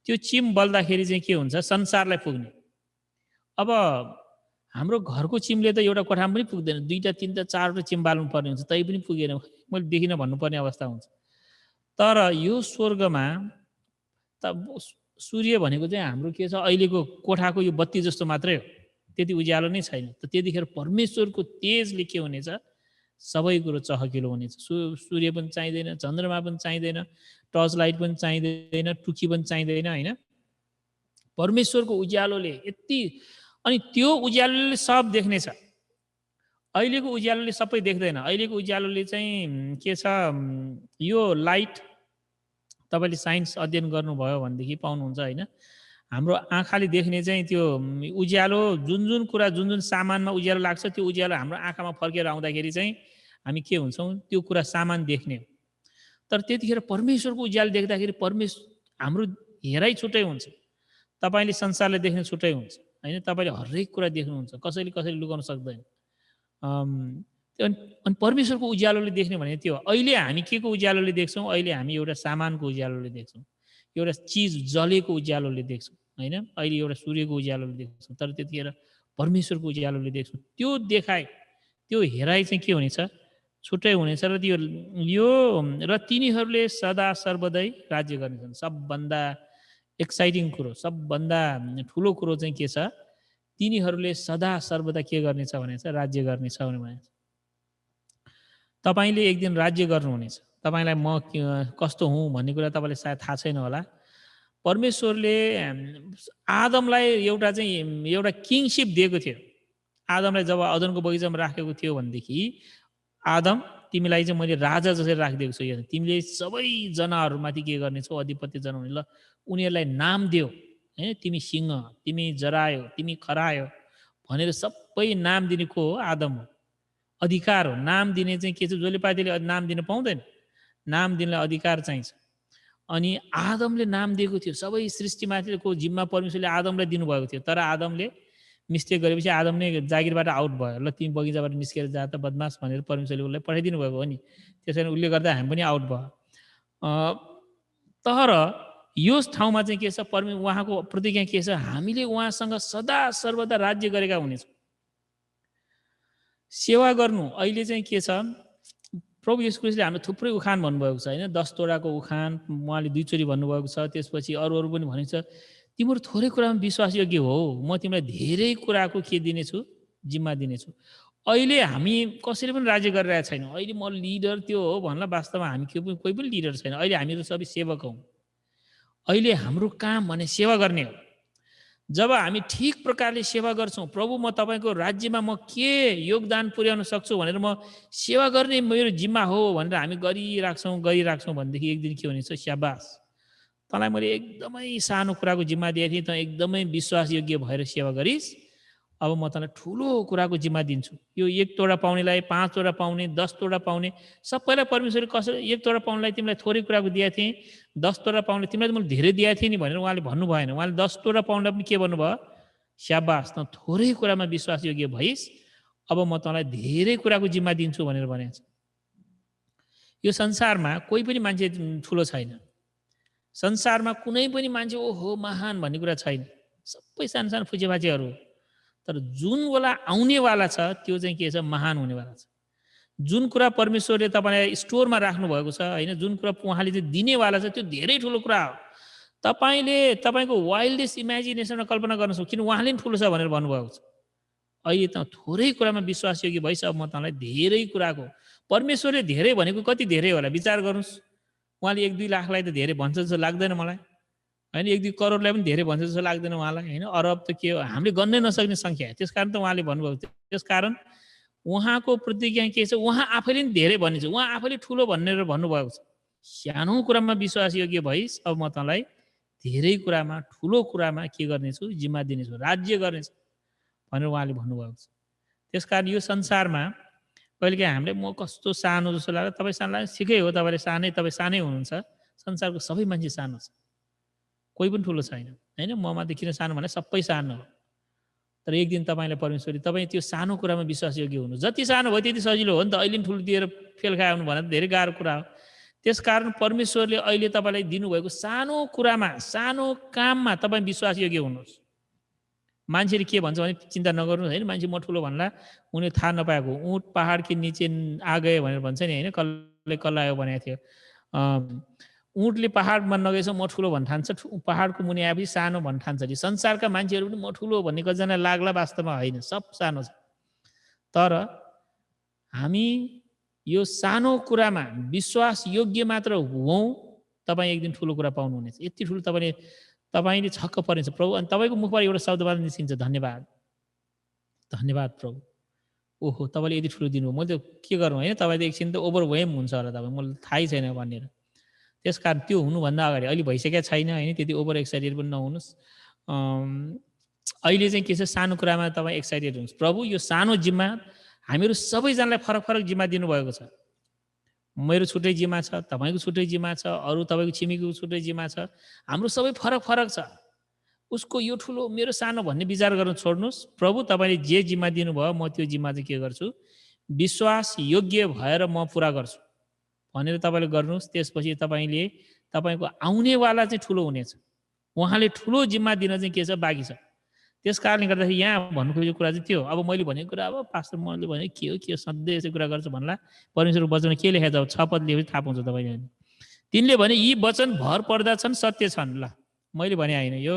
Speaker 2: त्यो चिम बल्दाखेरि चाहिँ के हुन्छ, संसारलाई पुग्ने। अब हाम्रो घरको चिमले त एउटा कोठामा पनि पुग्दैन, 2टा 3टा 4वटा चिम बाल्नु पर्ने हुन्छ, तै पनि पुगेन, मैले देखिनँ भन्नुपर्ने अवस्था हुन्छ। तर यो स्वर्गमा त सूर्य भनेको चाहिँ हाम्रो के छ, अहिलेको कोठाको यो बत्ती जस्तो मात्रै हो, त्यति उज्यालो नै छैन। त त्यतिखेर परमेश्वरको तेजले के हुनेछ, सबै कुरो चहकिलो हुनेछ। सूर्य पनि चाहिँदैन, चन्द्रमा पनि चाहिँदैन, टर्च लाइट पनि चाहिँदैन, टुकी पनि चाहिँदैन होइन। परमेश्वरको उज्यालोले यति, अनि त्यो उज्यालोले सब देख्नेछ। अहिलेको उज्यालोले सबै देख्दैन। अहिलेको उज्यालोले चाहिँ के छ, यो लाइट तपाईँले साइन्स अध्ययन गर्नुभयो भनेदेखि पाउनुहुन्छ होइन। हाम्रो आँखाले देख्ने चाहिँ त्यो उज्यालो, जुन कुरा जुन सामानमा उज्यालो लाग्छ, त्यो उज्यालो हाम्रो आँखामा फर्केर आउँदाखेरि चाहिँ हामी के हुन्छौँ, त्यो कुरा सामान देख्ने हो। तर त्यतिखेर परमेश्वरको उज्यालो देख्दाखेरि हाम्रो हेराइ छुट्टै हुन्छ। तपाईँले संसारलाई देख्ने छुट्टै हुन्छ होइन। तपाईँले हरेक कुरा देख्नुहुन्छ, कसैले लुकाउन सक्दैन। अनि परमेश्वरको उज्यालोले देख्ने भने त्यो अहिले हामी के को उज्यालोले देख्छौँ, अहिले हामी एउटा सामानको उज्यालोले देख्छौँ, एउटा चिज जलेको उज्यालोले देख्छौँ होइन। अहिले एउटा सूर्यको उज्यालोले देख्छौँ, तर त्यतिखेर परमेश्वरको उज्यालोले देख्छौँ। त्यो देखाइ, त्यो हेराइ चाहिँ के हुनेछ, छुट्टै हुनेछ। र त्यो यो र तिनीहरूले सदा सर्वदै राज्य गर्नेछन्। सबभन्दा एक्साइटिङ कुरो, सबभन्दा ठुलो कुरो चाहिँ के छ, तिनीहरूले सदा सर्वदा के गर्नेछ भनेछ, राज्य गर्नेछ भनेछ। तपाईँले एक दिन राज्य गर्नुहुनेछ। तपाईँलाई म कस्तो हुँ भन्ने कुरा तपाईँलाई सायद थाहा छैन होला। परमेश्वरले आदमलाई एउटा किङसिप दिएको थियो। आदमलाई जब अदनको बगैँचामा राखेको थियो भनेदेखि, आदम तिमीलाई चाहिँ मैले राजा जसरी राखिदिएको छु, तिमीले सबै जनावरमाथि के गर्नेछौ, अधिपत्य जनाउने। ल उनीहरूलाई नाम दियो होइन, तिमी सिंह, तिमी जरायो, तिमी खरायो भनेर सबै नाम दिने को हो, आदम हो। अधिकार हो नाम दिने चाहिँ के छ, जसले पाए त्यसले नाम दिन पाउँदैन, नाम दिनलाई अधिकार चाहिन्छ। अनि आदमले नाम दिएको थियो, सबै सृष्टिमाथिको जिम्मा परमेश्वरले आदमलाई दिनुभएको थियो। तर आदमले मिस्टेक गरेपछि आदम नै जागिरबाट आउट भयो। ल तिमी बगैँचाबाट निस्केर जा त बदमास भनेर परमेश्वरले उसलाई पठाइदिनु भएको हो नि। त्यस कारण उसले गर्दा हामी पनि आउट भयो। तर यो ठाउँमा चाहिँ के छ, उहाँको प्रतिज्ञा के छ, हामीले उहाँसँग सदा सर्वदा राज्य गरेका हुनेछौँ। सेवा गर्नु अहिले चाहिँ के छ, प्रभु येशू ख्रीष्टले हाम्रो थुप्रै उखान भन्नुभएको छ होइन। 10 तोडाको उखान उहाँले 2 चोटि भन्नुभएको छ। त्यसपछि अरू पनि भनेको छ, तिम्रो थोरै कुरामा विश्वासयोग्य हो, म तिमीलाई धेरै कुराको के दिनेछु, जिम्मा दिनेछु। अहिले हामी कसैले पनि राज्य गरिरहेको छैनौँ। अहिले म लिडर त्यो हो भन्ला वास्तवमा हामी कोही पनि लिडर छैन। अहिले हामीहरू सबै सेवक हौँ। अहिले हाम्रो काम भने सेवा गर्ने हो। जब हामी ठिक प्रकारले सेवा गर्छौँ, प्रभु म तपाईँको राज्यमा म के योगदान पुर्याउन सक्छु भनेर म सेवा गर्ने मेरो जिम्मा हो भनेर हामी गरिराख्छौँ भनेदेखि एक दिन के हुनेछ, स्याबास तँलाई मैले एकदमै सानो कुराको जिम्मा दिएको थिएँ, तँ एकदमै विश्वासयोग्य भएर सेवा गरिस्, अब म तँलाई ठुलो कुराको जिम्मा दिन्छु। यो 1 तोडा पाउनेलाई 5 तोडा पाउने, 10 तोडा पाउने, सबैलाई परमेश्वरले कसरी 1 तोडा पाउनेलाई तिमीलाई थोरै कुराको दिएको थिएँ, 10 तोडा पाउनेलाई तिमीलाई त मैले धेरै दिएको थिएँ नि भनेर उहाँले भन्नु भएन। उहाँले 10 तोडा पाउनेलाई पनि के भन्नुभयो, स्याबास तँ थोरै कुरामा विश्वासयोग्य भइस्, अब म तँलाई धेरै कुराको जिम्मा दिन्छु भनेर भनेको छ। यो संसारमा कोही पनि मान्छे ठुलो छैन। संसारमा कुनै पनि मान्छे ओहो महान भन्ने कुरा छैन। सबै सानो सानो फुचेफाचेहरू। तर जुन वाला आउनेवाला छ त्यो चाहिँ के छ, महान हुनेवाला छ। जुन कुरा परमेश्वरले तपाईँलाई स्टोरमा राख्नुभएको छ होइन, जुन कुरा उहाँले चाहिँ दिनेवाला छ, त्यो धेरै ठुलो कुरा हो। तपाईँले तपाईँको वाइल्डेस्ट इमेजिनेसनमा कल्पना गर्न सक्नु, किन उहाँले पनि ठुलो छ भनेर भन्नुभएको छ। अहिले त थोरै कुरामा विश्वासयोग्य भइस, अब म तँलाई धेरै कुराको, परमेश्वरले धेरै भनेको कति धेरै होला विचार गर्नुहोस्। उहाँले 1-2 लाखलाई त धेरै भन्छ जस्तो लाग्दैन मलाई हैन। 1-2 करोडलाई पनि धेरै भन्छ जस्तो लाग्दैन उहाँलाई हैन। अरब त के हो, हामीले गर्नै नसक्ने सङ्ख्या। त्यसकारण त उहाँले भन्नुभएको थियो। त्यसकारण उहाँको प्रतिज्ञा के छ, उहाँ आफैले नि धेरै भनेछ, उहाँ आफैले ठुलो भनेर भन्नुभएको छ। सानो कुरामा विश्वास योग्य भइस्, अब म तँलाई धेरै कुरामा, ठुलो कुरामा के गर्नेछु, जिम्मा दिनेछु, राज्य गर्नेछु भनेर उहाँले भन्नुभएको छ। त्यसकारण यो संसारमा कहिलेकाहीँ हामीले म कस्तो सानो जस्तो लाग्यो, तपाईँ सानो लाग्यो, ठिकै हो, तपाईँ सानै हुनुहुन्छ। संसारको सबै मान्छे सानो छ, कोही पनि ठुलो छैन हैन। ममा त किन सानो भने सबै सानो हो। तर एक दिन तपाईँलाई परमेश्वरले तपाईँ त्यो सानो कुरामा विश्वास योग्य हुनु, जति सानो भयो त्यति सजिलो हो नि त। अहिले पनि ठुलो दिएर फेल खाउनु भने त धेरै गाह्रो कुरा हो। त्यसकारण परमेश्वरले अहिले तपाईँलाई दिनुभएको सानो कुरामा, सानो काममा तपाईँ विश्वास योग्य हुनुहोस्। मान्छेले के भन्छ भने चिन्ता नगर्नु हैन, मान्छे म ठुलो भन्ला, उनीले थाहा नपाएको ऊँट पहाडकी नीचे आ गए भनेर भन्छ नि हैन, कसले कल्लायो भनेको थियो। ऊँटले पहाडमा नगएछ म ठुलो भन्न ठान्छ, पहाडको मुनि आएपछि सानो भन्न ठान्छ नि। संसारका मान्छेहरू पनि म ठुलो भन्ने कतिजना लाग्ला, वास्तवमा होइन, सब सानो छ। तर हामी यो सानो कुरामा विश्वास योग्य मात्र हौँ, तपाईँ एक दिन ठुलो कुरा पाउनुहुनेछ। यति ठुलो तपाईँले छक्क पर्नेछ। प्रभु, अनि तपाईँको मुखबाट एउटा शब्द मात्र निस्किन्छ, धन्यवाद, धन्यवाद प्रभु। ओहो, तपाईँले यति ठुलो दिनुभयो, मैले त के गरौँ होइन। तपाईँ त एकछिन त ओभरवेम हुन्छ होला, तपाईँ, मलाई थाहै छैन भनेर। त्यसकारण त्यो हुनुभन्दा अगाडि अहिले भइसकेको छैन होइन, त्यति ओभर एक्साइटेड पनि नहुनुहोस्। अहिले चाहिँ के छ, सानो कुरामा तपाईँ एक्साइटेड हुनुहोस्। प्रभु, यो सानो जिम्मा हामीहरू सबैजनालाई फरक फरक जिम्मा दिनुभएको छ। मेरो छुट्टै जिम्मा छ, तपाईँको छुट्टै जिम्मा छ, अरू तपाईँको छिमेकीको छुट्टै जिम्मा छ, हाम्रो सबै फरक फरक छ। उसको यो ठुलो मेरो सानो भन्ने विचार गर्न छोड्नुहोस्। प्रभु, तपाईँले जे जिम्मा दिनुभयो, म त्यो जिम्मा चाहिँ के गर्छु, विश्वास योग्य भएर म पुरा गर्छु भनेर तपाईँले गर्नुहोस्। त्यसपछि तपाईँले तपाईँको आउनेवाला चाहिँ ठुलो हुनेछ। उहाँले ठुलो जिम्मा दिन चाहिँ के छ, बाँकी छ। त्यस कारणले गर्दाखेरि यहाँ भन्नु खोजेको कुरा चाहिँ त्यो। अब मैले भनेको कुरा, अब पास्टर मैले भने के हो सधैँ यसो कुरा गर्छु भन्ला, परमेश्वरको वचनमा के लेखेको छ, 6 पद लेखेपछि थाहा पाउँछ तपाईँले। तिनले भने यी वचन भर पर्दा छन्, सत्य छन्। ल, मैले भने होइन, यो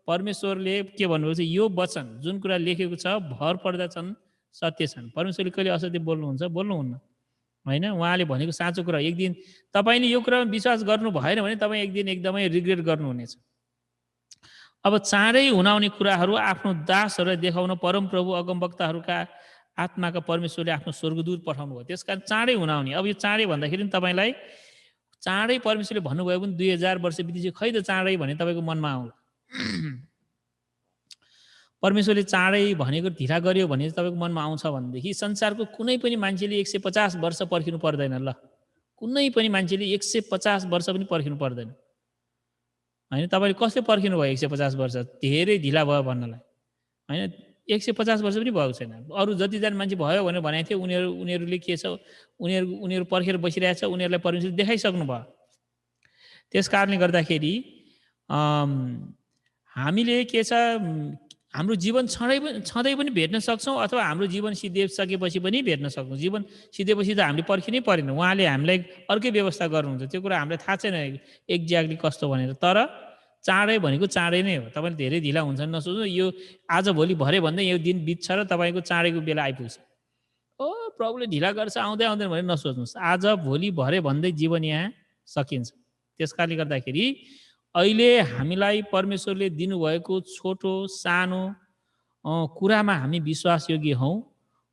Speaker 2: परमेश्वरले के भन्नुभएको छ, यो वचन जुन कुरा लेखेको छ भर पर्दा छन्, सत्य छन्। परमेश्वरले कहिले असत्य बोल्नुहुन्छ, बोल्नुहुन्न होइन। उहाँले भनेको साँचो कुरा। एक दिन तपाईँले यो कुरामा विश्वास गर्नु भएन भने तपाईँ एक दिन एकदमै रिग्रेट गर्नुहुनेछ। अब चाँडै हुनाउने कुराहरू आफ्नो दासहरूलाई देखाउन परमप्रभु अगमवक्ताहरूका आत्माका परमेश्वरले आफ्नो स्वर्गदूत पठाउनु भयो। त्यस कारण चाँडै हुनाउने। अब यो चाँडै भन्दाखेरि तपाईँलाई चाँडै परमेश्वरले भन्नुभयो पनि 2000 वर्ष बितिसक्यो, खै त चाँडै भने तपाईँको मनमा आउला। परमेश्वरले चाँडै भनेको ढिला गर्यो भने तपाईँको मनमा आउँछ भनेदेखि संसारको कुनै पनि मान्छेले 150 वर्ष पर्खिनु पर्दैन। ल, कुनै पनि मान्छेले 150 वर्ष पनि पर्खिनु पर्दैन होइन। तपाईँले कसले पर्खिनु भयो 150 वर्ष, धेरै ढिला भयो भन्नलाई होइन। 150 वर्ष पनि भएको छैन। अरू जतिजना मान्छे भयो भनेर भनेको थियो, उनीहरूले के छ, उनीहरू पर्खेर बसिरहेछ, उनीहरूलाई परमेश्वर देखाइसक्नु भयो। त्यस कारणले गर्दाखेरि हामीले के छ, हाम्रो जीवन छँदै पनि भेट्न सक्छौँ, अथवा हाम्रो जीवन सिद्धिसकेपछि पनि भेट्न सक्छौँ। जीवन सिद्धेपछि त हामीले पर्खिनै परेन, उहाँले हामीलाई अर्कै व्यवस्था गर्नुहुन्छ। त्यो कुरा हामीलाई थाहा छैन एक्ज्याक्टली कस्तो भनेर। तर चाँडै भनेको चाँडै नै हो। तपाईँले धेरै ढिला हुन्छ नि नसोच्नु, यो आज भोलि भरे भन्दै यो दिन बित्छ र तपाईँको चाँडैको बेला आइपुग्छ। ओ प्रभुले ढिला गर्छ, आउँदै आउँदैन भनेर नसोच्नुहोस्। आज भोलि भरे भन्दै जीवन यहाँ सकिन्छ। त्यस कारणले गर्दाखेरि अहिले हामीलाई परमेश्वरले दिनुभएको छोटो सानो कुरामा हामी विश्वासयोग्य हौँ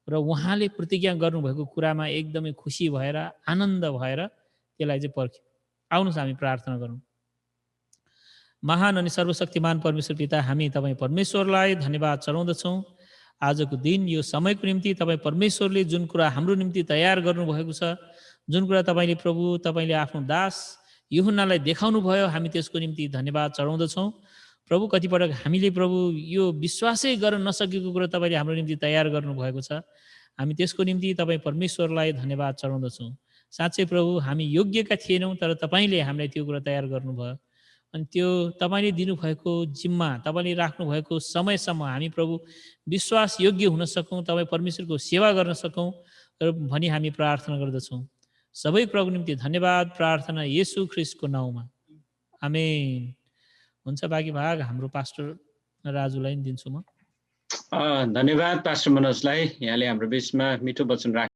Speaker 2: र उहाँले प्रतिज्ञा गर्नुभएको कुरामा एकदमै खुसी भएर, आनन्द भएर त्यसलाई चाहिँ पर्ख्यौँ। आउनुहोस् हामी प्रार्थना गरौँ। महान अनि सर्वशक्तिमान परमेश्वर पिता, हामी तपाईँ परमेश्वरलाई धन्यवाद चढाउँदछौँ आजको दिन, यो समयको निम्ति। तपाईँ परमेश्वरले जुन कुरा हाम्रो निम्ति तयार गर्नुभएको छ, जुन कुरा तपाईँले प्रभु तपाईँले आफ्नो दास यूहन्नालाई देखाउनु भयो, हामी त्यसको निम्ति धन्यवाद चढाउँदछौँ। प्रभु, कतिपटक हामीले प्रभु यो विश्वासै गर्न नसकेको कुरा तपाईँले हाम्रो निम्ति तयार गर्नुभएको छ, हामी त्यसको निम्ति तपाईँ परमेश्वरलाई धन्यवाद चढाउँदछौँ। साँच्चै प्रभु, हामी योग्यका थिएनौँ, तर तपाईँले हामीलाई त्यो कुरा तयार गर्नुभयो। अनि त्यो तपाईँले दिनुभएको जिम्मा, तपाईँले राख्नुभएको समयसम्म हामी प्रभु विश्वास योग्य हुन सकौँ, तपाईँ परमेश्वरको सेवा गर्न सकौँ र भनी हामी प्रार्थना गर्दछौँ। सबै प्रभु निम्ति धन्यवाद प्रार्थना येशू ख्रिस्टको नाउँमा, आमेन। हुन्छ, बाँकी भाग हाम्रो पास्टर राजुलाई दिन्छु म।
Speaker 3: धन्यवाद पास्टर मनोजलाई, यहाँले हाम्रो बिचमा मिठो वचन राख्नु